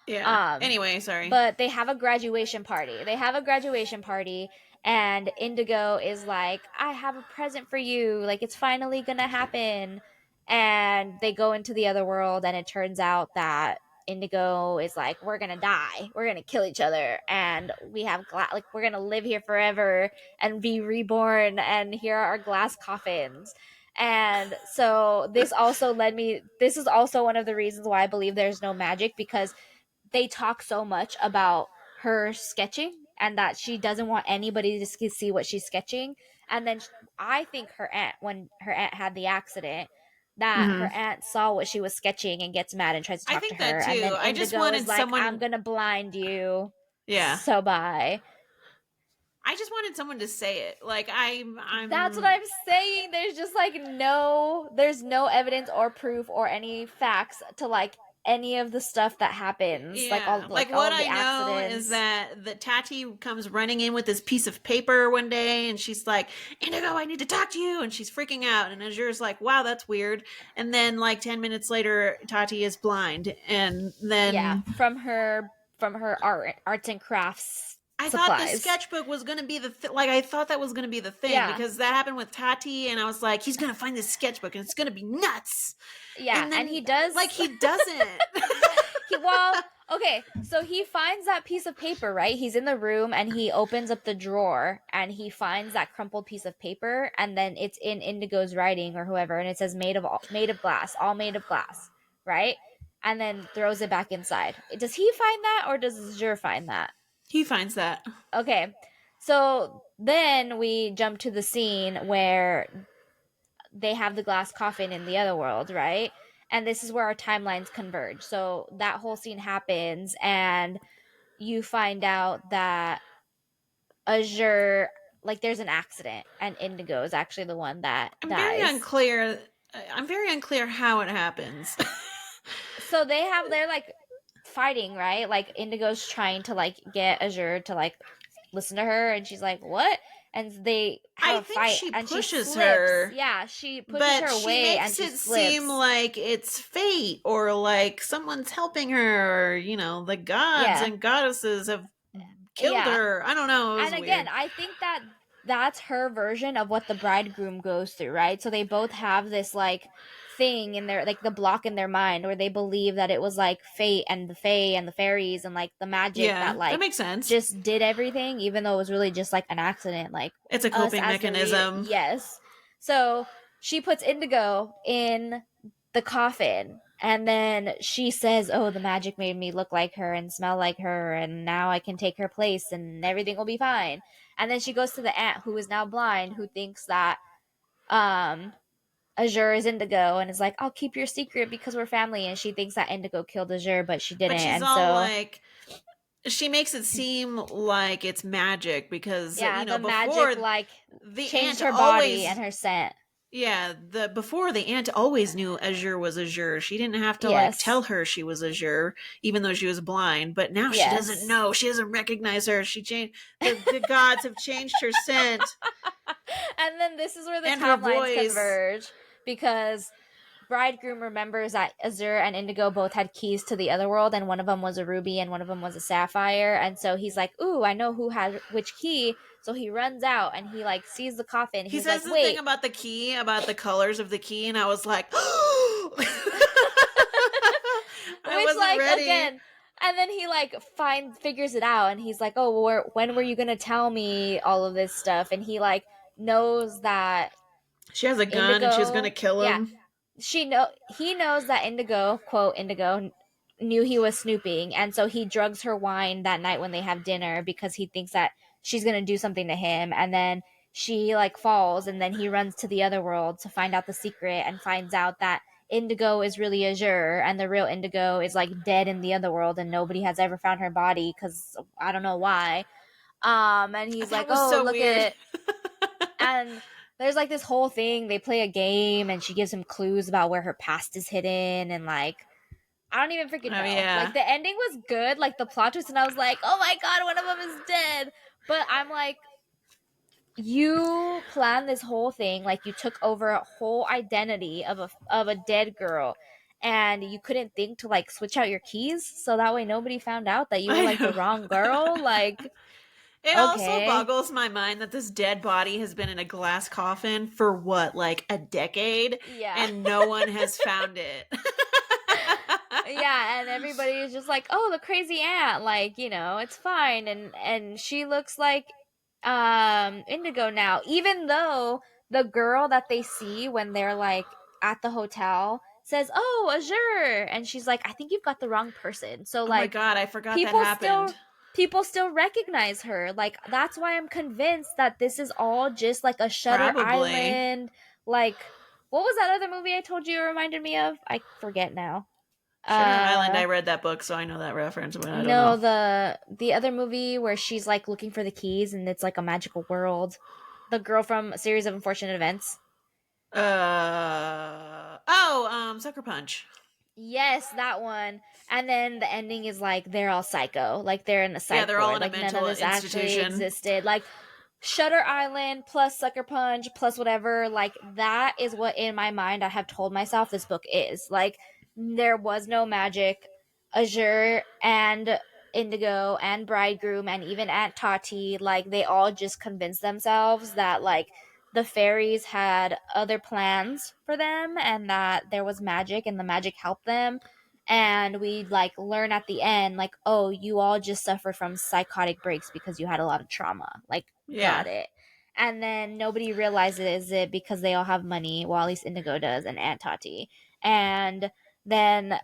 Yeah. Um, Anyway, sorry. but they have a graduation party. They have a graduation party, and Indigo is like, I have a present for you. Like, it's finally gonna happen. And they go into the other world, and it turns out that Indigo is like, we're gonna die. We're gonna kill each other. And we have, like, we're gonna live here forever and be reborn. And here are our glass coffins. And so this is also one of the reasons why I believe there's no magic because they talk so much about her sketching and that she doesn't want anybody to see what she's sketching. And then I think her aunt, when her aunt had the accident, that her Hmm. aunt saw what she was sketching and gets mad and tries to I talk to think that her. And then too. I just Indigo is wanted like, I'm someone. gonna blind you. Yeah. So bye. I just wanted someone to say it. Like That's what I'm. I'm saying. There's just like there's no evidence or proof or any facts to like any of the stuff that happens, Yeah, like all what of the I know is accidents. that Tati comes running in with this piece of paper one day, and she's like, "Indigo, I need to talk to you," and she's freaking out. And Azure's like, "Wow, that's weird." And then, like 10 minutes later, Tati is blind, and Yeah, then from her arts and crafts I thought this supplies. sketchbook was gonna be I thought that was gonna be the thing Yeah. because that happened with Tati, and I was like, he's gonna find this sketchbook and it's gonna be nuts. Yeah, And and he then does. he doesn't. Well, okay, so he finds that piece of paper, right? He's in the room and he opens up the drawer and he finds that crumpled piece of paper, and then it's in Indigo's writing or whoever, and it says made of glass, all made of glass, right? And then throws it back inside. Does he find that or does Azure find that? He finds that. Okay. So then we jump to the scene where they have the glass coffin in the other world, right? And this is where our timelines converge. So that whole scene happens, and you find out that Azure, like, there's an accident, and Indigo is actually the one that I'm very dies. unclear. I'm very unclear how it happens. So they're like fighting, right? Like Indigo's trying to like get Azure to like listen to her, and she's like, "What?" And they have I a think fight, she and she pushes slips. her, Yeah, she pushes her but she away, and makes she it seem slips. like it's fate or like someone's helping her, or the gods Yeah, and goddesses have killed yeah. her. I don't know. It was And again, weird. I think that that's her version of what the bridegroom goes through, right? So they both have this like thing in their, like, the block in their mind where they believe that it was like fate and the fae and the fairies and like the magic that Yeah, that like makes sense. just did everything, even though it was really just like an accident, like It's a us coping as the reader. mechanism. Yes. So she puts Indigo in the coffin, and then she says, "Oh, the magic made me look like her and smell like her, and now I can take her place and everything will be fine." And then she goes to the aunt who is now blind, who thinks that um Azure is Indigo, and is like, "I'll keep your secret because we're family." And she thinks that Indigo killed Azure, but she didn't. But she's And all so, like, she makes it seem like it's magic because, yeah, the magic before like the changed aunt her body and always, her scent. yeah, before the aunt always knew Azure was Azure. She didn't have to like Yes. tell her she was Azure, even though she was blind. But now she doesn't Yes. know. She doesn't recognize her. She changed. The gods have changed her scent And then this is where the and her timelines voice. converge, because bridegroom remembers that Azure and Indigo both had keys to the other world, and one of them was a ruby and one of them was a sapphire. And so he's like, "Ooh, I know who had which key." So he runs out and he like sees the coffin. He He's says like, the thing "Wait." about the key, about the colors of the key, and I was like, I Which, wasn't like, ready. again, and then he like figures it out, and he's like, "Oh, when were you gonna tell me all of this stuff?" And he like knows that She has a gun and she's gonna Indigo, kill yeah, him. he knows that Indigo, quote Indigo, knew he was snooping, and so he drugs her wine that night when they have dinner because he thinks that she's gonna do something to him. And then she like falls, and then he runs to the other world to find out the secret, and finds out that Indigo is really Azure, and the real Indigo is like dead in the other world, and nobody has ever found her body because I don't know why. And he's That like, was "Oh, so look weird. at," and there's like this whole thing. They play a game, and she gives him clues about where her past is hidden, and like, I don't even freaking Oh know. Like, yeah. the ending was good, like the plot twist, and I was like, "Oh my god, one of them is dead." But I'm like, you planned this whole thing, like you took over a whole identity of a dead girl, and you couldn't think to like switch out your keys so that way nobody found out that you were I like the know. wrong girl. Like, It also okay, boggles my mind that this dead body has been in a glass coffin for what, like a decade, yeah. and no one has found it. Yeah, and everybody is just like, "Oh, the crazy aunt, like, it's fine." And she looks like Indigo now, even though the girl that they see when they're like at the hotel says, "Oh, Azure." And she's like, "I think you've got the wrong person." So Oh my like, god, I forgot that people happened. still people still recognize her. Like, that's why I'm convinced that this is all just like a Shutter Probably. Island, like, what was that other movie I told you it reminded me of? I forget now. Shutter Island, uh I read that book, so I know that reference, but I don't no, know. the other movie where she's like looking for the keys and it's like a magical world. The girl from A Series of Unfortunate Events. Sucker Punch. Yes, that one. And then the ending is like they're all psycho, like they're in a Yeah, psych they're all ward, in a like none of mental this actually institution. existed. Like, Shutter Island plus Sucker Punch plus whatever, like that is what in my mind I have told myself this book is. Like, there was no magic. Azure and Indigo and Bridegroom and even Aunt Tati, like they all just convinced themselves that like the fairies had other plans for them and that there was magic and the magic helped them. And we like learn at the end, like, oh, you all just suffered from psychotic breaks because you had a lot of trauma. Like, Yeah. got it. And then nobody realizes it because they all have money, well, at least Indigo does and Aunt Tati. And then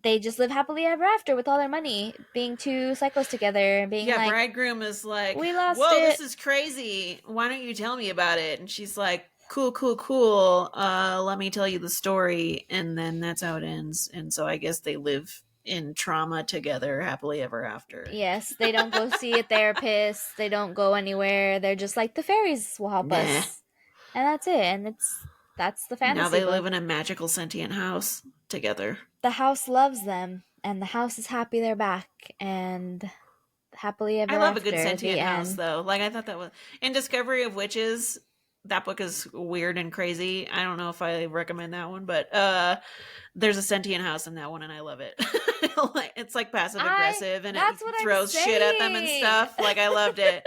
they just live happily ever after with all their money, being two psychos together and being Yeah, like, Bridegroom is like, we lost "Whoa, it. this is crazy. Why don't you tell me about it?" And she's like, "Cool, cool, cool. Let me tell you the story." And then that's how it ends. And so I guess they live in trauma together happily ever after. Yes, they don't go see a therapist. They don't go anywhere. They're just like, the fairies will help Nah. us. And that's it. And that's the Now fantasy they live book. in a magical sentient house together. The house loves them, and the house is happy they're back, and happily I ever love a good after, the sentient house end. though. Like I thought that was in Discovery of Witches. That book is weird and crazy. I don't know if I recommend that one, but there's a sentient house in that one and I love it. It's like passive aggressive and it That's what I'm throws shit at them and saying. stuff. Like I loved it.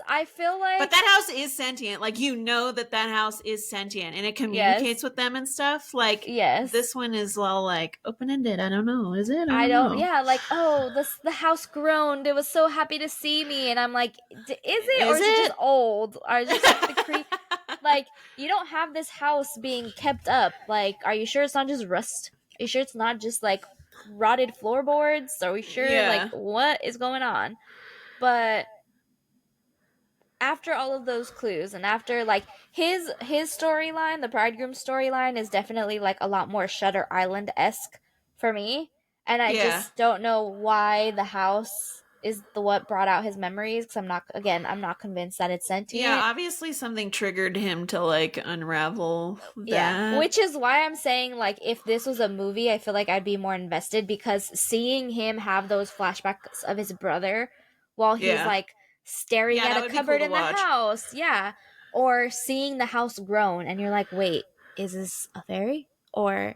I feel But like, that house is sentient. Like you know that that house is sentient and it yes, communicates with them and stuff. Like yes. this one is all like open ended. I don't know. Is it? I I don't don't, know. yeah, like, oh, the house groaned. It was so happy to see me. And I'm like, is it? Or Is is it just it? old? Or is it just like the like, you don't have this house being kept up. Like, are you sure it's not just rust? Are you sure it's not just like rotted floorboards? Are we sure? Like, Yeah. what is going on? But after all of those clues and after like his storyline, the bridegroom storyline is definitely like a lot more Shutter Island esque for me, and I Yeah. just don't know why the house is the what brought out his memories, because I'm not convinced that it's Yeah, sentient. obviously something triggered him to like unravel Yeah, that. which is why I'm saying like if this was a movie, I feel like I'd be more invested, because seeing him have those flashbacks of his brother while he's Yeah. like staring Yeah, at that a would be cool cupboard to in the watch. house, yeah, or seeing the house groan and you're like, "Wait, is this a fairy or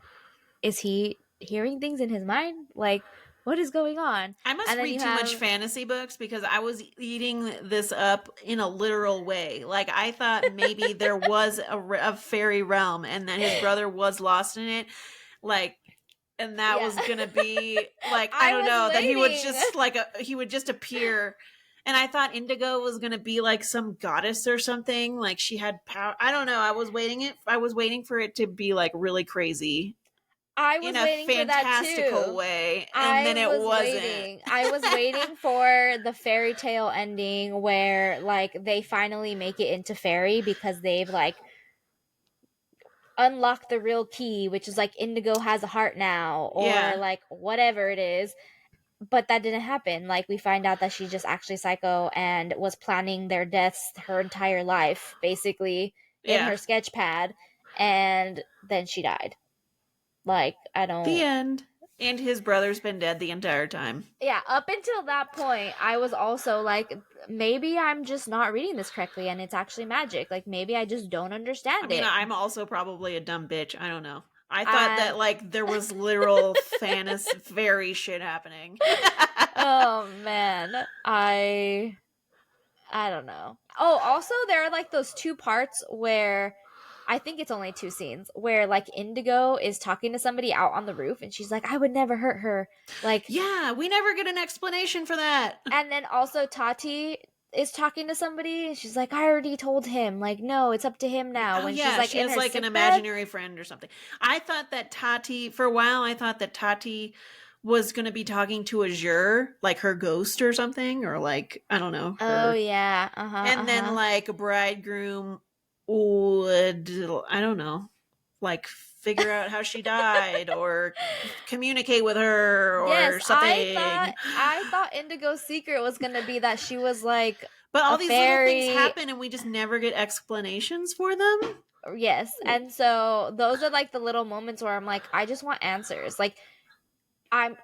is he hearing things in his mind? Like what is going on?" I must And then read you too much have, fantasy books because I was eating this up in a literal way. Like I thought maybe there was a fairy realm and that his brother was lost in it. Like and that yeah. was gonna be like I I don't was know that he would waiting. just like he would just appear and I thought Indigo was gonna be like some goddess or something like she had power. I don't know. I was waiting for it to be like really crazy I in was a waiting for that fantastical too. way and I then it was wasn't. waiting. I was waiting for the fairy tale ending where like they finally make it into fairy because they've like unlocked the real key, which is like Indigo has a heart now or Yeah. like whatever it is. But that didn't happen. Like we find out that she's just actually psycho and was planning their deaths her entire life basically in Yeah. her sketch pad, and then she died. Like I The don't, end. And his brother's been dead the entire time. yeah, up until that point, I was also like, maybe I'm just not reading this correctly and it's actually magic. Like, maybe I just don't I understand mean, it. I'm also probably a dumb bitch. I don't know. I thought that And, like there was literal fantasy fairy shit happening. oh man, I don't know. Oh, also, there are like those two parts where I think it's only two scenes where like Indigo is talking to somebody out on the roof and she's like, I would never hurt her. Like, Yeah, we never get an explanation for that. and then also Tati is talking to somebody and she's like, I already told him. Like, no, it's up to him now. Oh When she's yeah, like she in has her like an sick bed. imaginary friend or something. I thought that Tati for a while I thought that Tati was going to be talking to Azure, like her ghost or something or like I don't know, Oh her. yeah. And then Uh-huh. like a bridegroom would I don't know, like figure out how she died or communicate with her or Yes, something. I thought Indigo's secret was gonna be that she was like But a all these little things fairy. happen and we just never get explanations for them. Yes. And so those are like the little moments where I'm like, I just want answers. Like I'm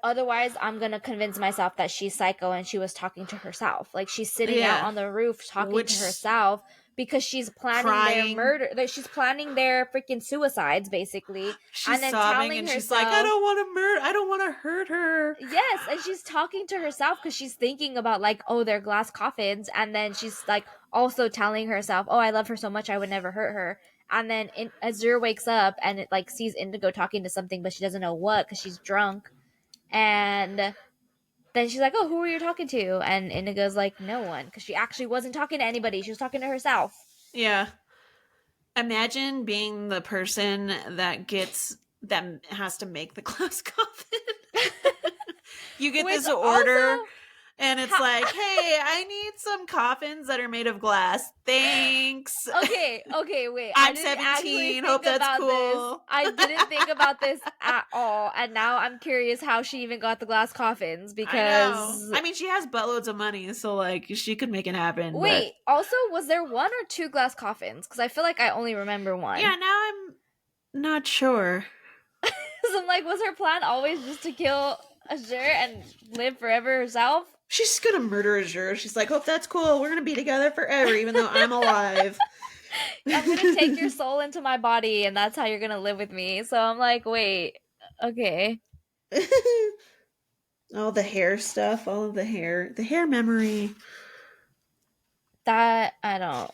gonna convince myself that she's psycho and she was talking to herself. Like she's sitting out Yeah. on the roof talking to Which herself because she's planning their Crying. murder. That she's planning their freaking suicides, basically, She's and then sobbing telling and she's like, I herself, don't want to murder. I don't want to hurt her. yes, and she's talking to herself because she's thinking about like, oh, they're glass coffins, and then she's like also telling herself, oh, I love her so much, I would never hurt her. And then Azure wakes up and it like sees Indigo talking to something, but she doesn't know what because she's drunk. And then she's like, oh, who are you talking to? And Indigo's like, no one, because she actually wasn't talking to anybody. She was talking to herself. Yeah. Imagine being the person that has to make the glass coffin. You get Which this order also, and it's like, hey, I need some coffins that are made of glass. Thanks. okay, wait. I I'm didn't actually 17. think Hope that's about this. cool. I didn't think about this at all. And now I'm curious how she even got the glass coffins I know. because. I mean, she has buttloads of money, so like she could make it happen. Wait, also, was there one or two glass coffins? Because I feel like I only remember one. Yeah, now I'm not sure. Because I'm like, was her plan always just to kill Azure and live forever herself? She's just gonna murder Azure. She's like, hope that's cool. We're gonna be together forever, even though I'm alive. I'm gonna take your soul into my body, and that's how you're gonna live with me. So I'm like, wait, okay. All the hair stuff, all of the hair memory. That I don't.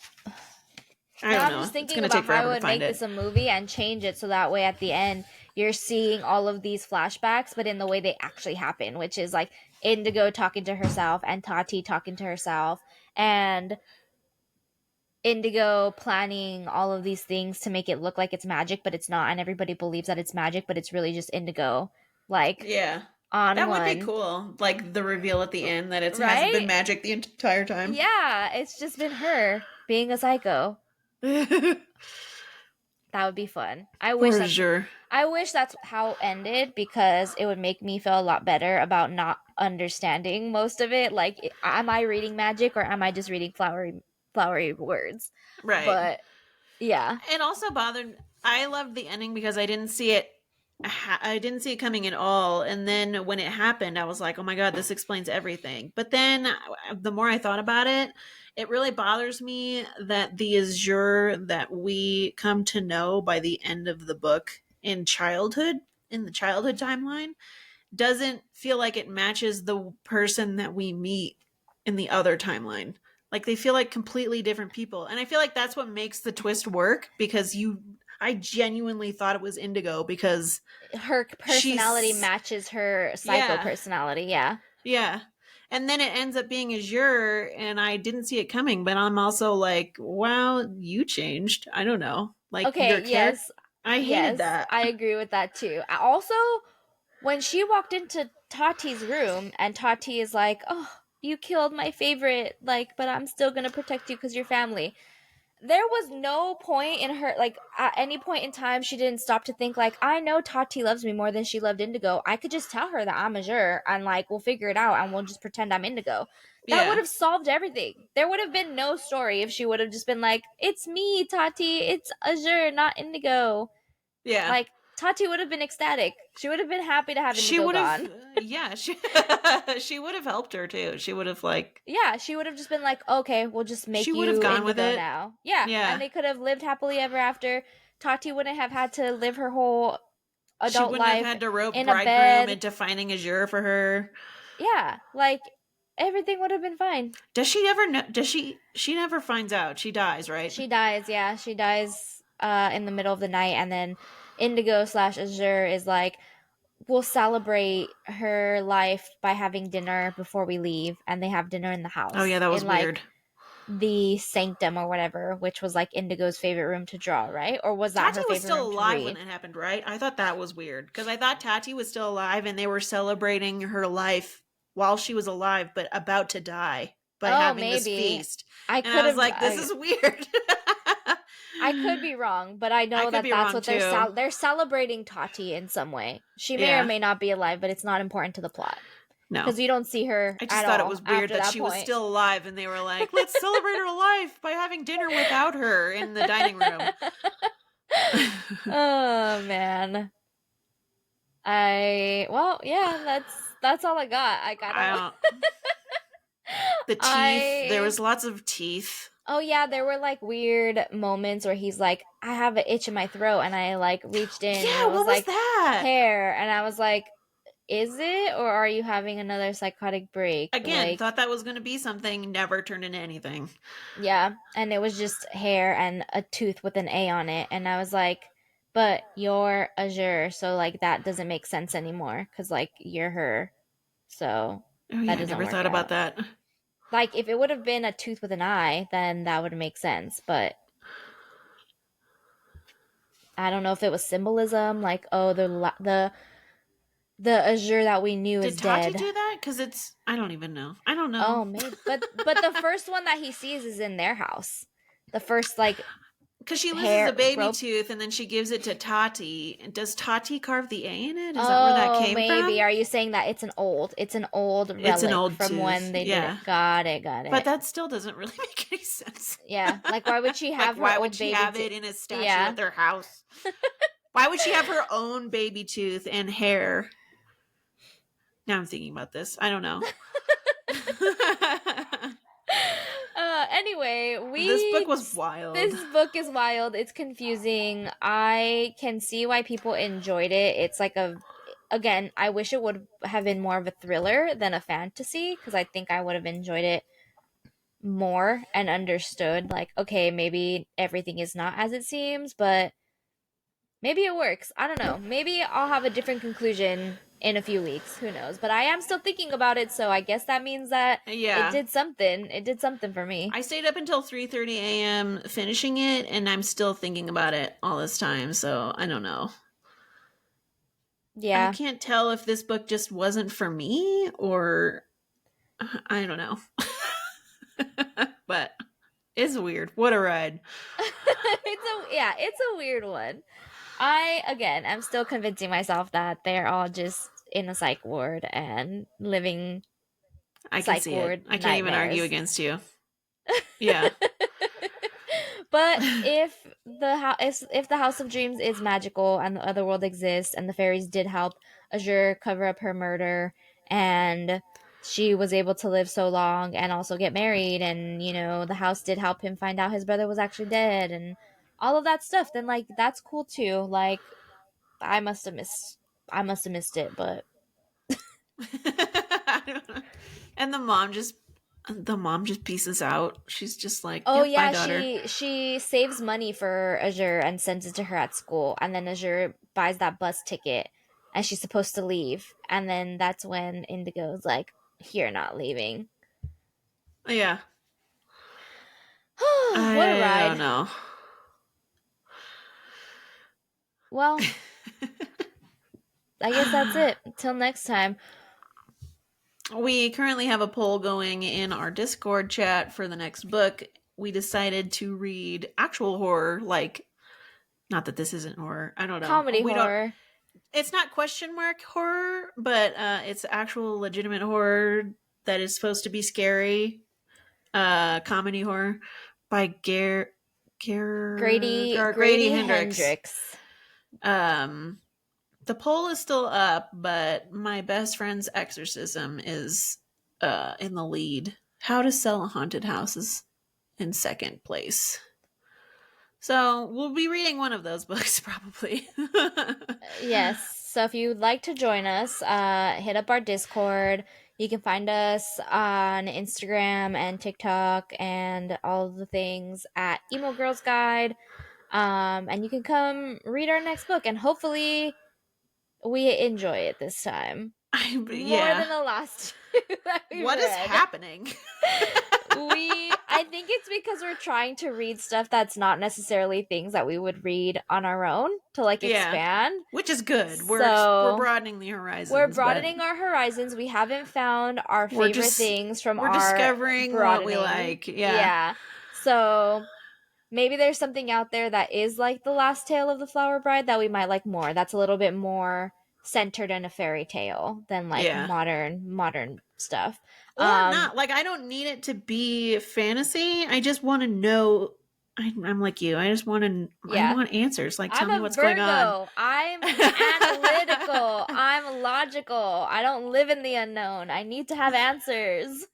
I Now don't I'm know. just It's thinking gonna about take how I forever to would find make it. this a movie and change it so that way at the end you're seeing all of these flashbacks, but in the way they actually happen, which is like Indigo talking to herself and Tati talking to herself and Indigo planning all of these things to make it look like it's magic, but it's not, and everybody believes that it's magic, but it's really just Indigo. Like Yeah. on That would be one. cool. Like the reveal at the end that it hasn't been Right? magic the entire time. Yeah, it's just been her being a psycho. That would be fun. For sure. I wish that's how it ended because it would make me feel a lot better about not understanding most of it. Like, am I reading magic or am I just reading flowery words? Right. But yeah, It also bothered. I loved the ending because I didn't see it. I didn't see it coming at all, and then when it happened, I was like, "Oh my god, this explains everything." But then, the more I thought about it, it really bothers me that the Azure that we come to know by the end of the book in the childhood timeline, doesn't feel like it matches the person that we meet in the other timeline. Like they feel like completely different people. And I feel like that's what makes the twist work because I genuinely thought it was Indigo because her personality she's matches her psycho yeah. personality. Yeah. Yeah. And then it ends up being Azure and I didn't see it coming, but I'm also like, wow, you changed. I don't know. Like your Okay, character yes. I hated Yes, that. I agree with that too. Also, when she walked into Tati's room and Tati is like, "Oh, you killed my favorite, like, but I'm still going to protect you cuz you're family." There was no point in her, like, at any point in time she didn't stop to think like, I know Tati loves me more than she loved Indigo. I could just tell her that I'm Azure and like we'll figure it out and we'll just pretend I'm Indigo. That would Yeah. have solved everything. There would have been no story if she would have just been like, "It's me, Tati. It's Azure, not Indigo." Yeah. Like, Tati would have been ecstatic. She would have been happy to have She Indigo would have gone. yeah, she would have helped her too. She would have like Yeah, she would have just been like, okay, we'll just she make would have you gone with Indigo it. now. Yeah, and Yeah. they could have lived happily ever after. Tati wouldn't have had to live her whole She adult wouldn't have life had to rope in a bridegroom bed. into finding Azure for her. Yeah, like, everything would have been fine. Does she ever know? Does she never finds out. She dies, right? She dies, yeah. She dies in the middle of the night, and then Indigo slash Azure is like, we'll celebrate her life by having dinner before we leave, and they have dinner in the Oh yeah, house that was in like weird. the sanctum or whatever, which was like Indigo's favorite room to draw, right? Or was that Tati her was favorite still room to alive when read? that happened, right? I thought that was weird because I thought Tati was still alive and they were celebrating her life while she was alive but about to die by Oh, having this maybe. feast. I And I could was have like, this is weird. I could be wrong, but I I know could that be that's wrong what too. they're celebrating Tati in some way. She may or Yeah. may not be alive, but it's not important to the plot No. because you don't see her I just at thought it was all weird after that that she was point. still alive and they were like, let's celebrate her life by having dinner without her in the dining room. Oh man. Yeah, that's all I got. I I gotta don't. The teeth. There I was lots of teeth. Oh yeah, there were like weird moments where he's like, I have an itch in my throat, and I like reached in and Yeah, it was what was like that? hair, and I was like, is it, or are you having another psychotic break? Again, Like, thought that was going to be something, never turned into anything. yeah, and it was just hair and a tooth with an A on it, and I was like, but you're Azure, so like that doesn't make sense anymore because like you're her, so Oh that yeah, I doesn't never work thought about out. that. Like if it would have been a tooth with an eye, then that would make sense, but I don't know if it was symbolism, like oh the Azure that we knew Did is Tati dead. do that? Because it's, I don't even know. I don't know. Oh, maybe, but the first one that he sees is in their house. The first like Because she loses a hair baby rope. tooth and then she gives it to Tati. Does Tati carve the A in it? Is that where that Oh, came maybe. from? Are you saying that it's an old It's an relic old from when tooth. they did Yeah. it? Got it, got But it. that still doesn't really make any sense. Yeah, like why would she Like, have her why would old she baby have to it in a statue at Yeah. their house? Why would she have her own baby tooth and hair? Now I'm thinking about this. I don't know. Anyway, This book was wild. this book is wild. It's confusing. I can see why people enjoyed it. It's like a again, I wish it would have been more of a thriller than a fantasy because I think I would have enjoyed it more and understood like okay, maybe everything is not as it seems, but maybe it works. I don't know. Maybe I'll have a different conclusion in a few weeks. Who knows? But I am still thinking about it, so I guess that means that it Yeah. did something. It did something for me. I stayed up until 3:30 a.m. finishing it, and I'm still thinking about it all this time, so I don't know. I Yeah. can't tell if this book just wasn't for me or I don't know. But it's weird. What a ride. It's a weird one. I again am still convincing myself that they're all just in a psych ward and living I can psych see it. ward I can't even argue nightmares. against you. Yeah. But if the House of Dreams is magical and the other world exists and the fairies did help Azure cover up her murder and she was able to live so long and also get married and the house did help him find out his brother was actually dead and all of that stuff, then like that's cool too. Like I must have missed it, but I don't know. And the mom just pieces out. She's just like, oh "Yep, bye yeah, daughter." she saves money for Azure and sends it to her at school, and then Azure buys that bus ticket, and she's supposed to leave, and then that's when Indigo's like, "You're not leaving." Yeah. What a I don't ride! know. Well, I guess that's it. Till next time. We currently have a poll going in our Discord chat for the next book. We decided to read actual horror, like not that this isn't horror. I don't know. Comedy We don't horror. It's not question mark horror, but it's actual legitimate horror that is supposed to be scary. Comedy horror by Grady Grady Hendrix. Hendrix. Um, the poll is still up, but my best friend's exorcism is in the lead. How to Sell a Haunted House is in second place. So we'll be reading one of those books probably. Yes. So if you'd like to join us, hit up our Discord. You can find us on Instagram and TikTok and all the things at Emo Girls Guide. And you can come read our next book, and hopefully we enjoy it this time more Yeah. than the last two that we've What is read. happening? I think it's because we're trying to read stuff that's not necessarily things that we would read on our own to like Yeah. expand. Which is good. We're So broadening the horizons. we're broadening our horizons. We haven't found our We're favorite just things from we're our discovering what we broadening. like. Yeah. Yeah. So maybe there's something out there that is like The Last Tale of the Flower Bride that we might like more. That's a little bit more centered in a fairy tale than like Yeah. modern stuff. Or not. Like I don't need it to be fantasy. I just want to know. I'm like you. I just want to. Yeah. I want answers. Like tell I'm me a what's going on. Virgo. I'm analytical. I'm logical. I don't live in the unknown. I need to have answers.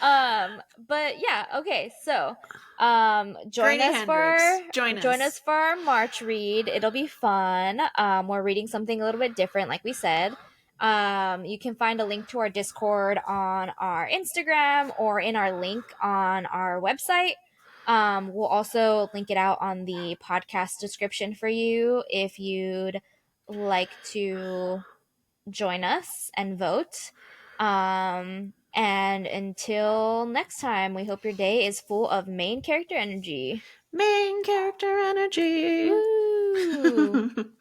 But yeah, okay, so Granny Hendrix, join join us us. for our March read. It'll be fun. We're reading something a little bit different, like we said. You can find a link to our Discord on our Instagram or in our link on our website. We'll also link it out on the podcast description for you if you'd like to join us and vote. And until next time, we hope your day is full of main character energy. Main character energy. Woo!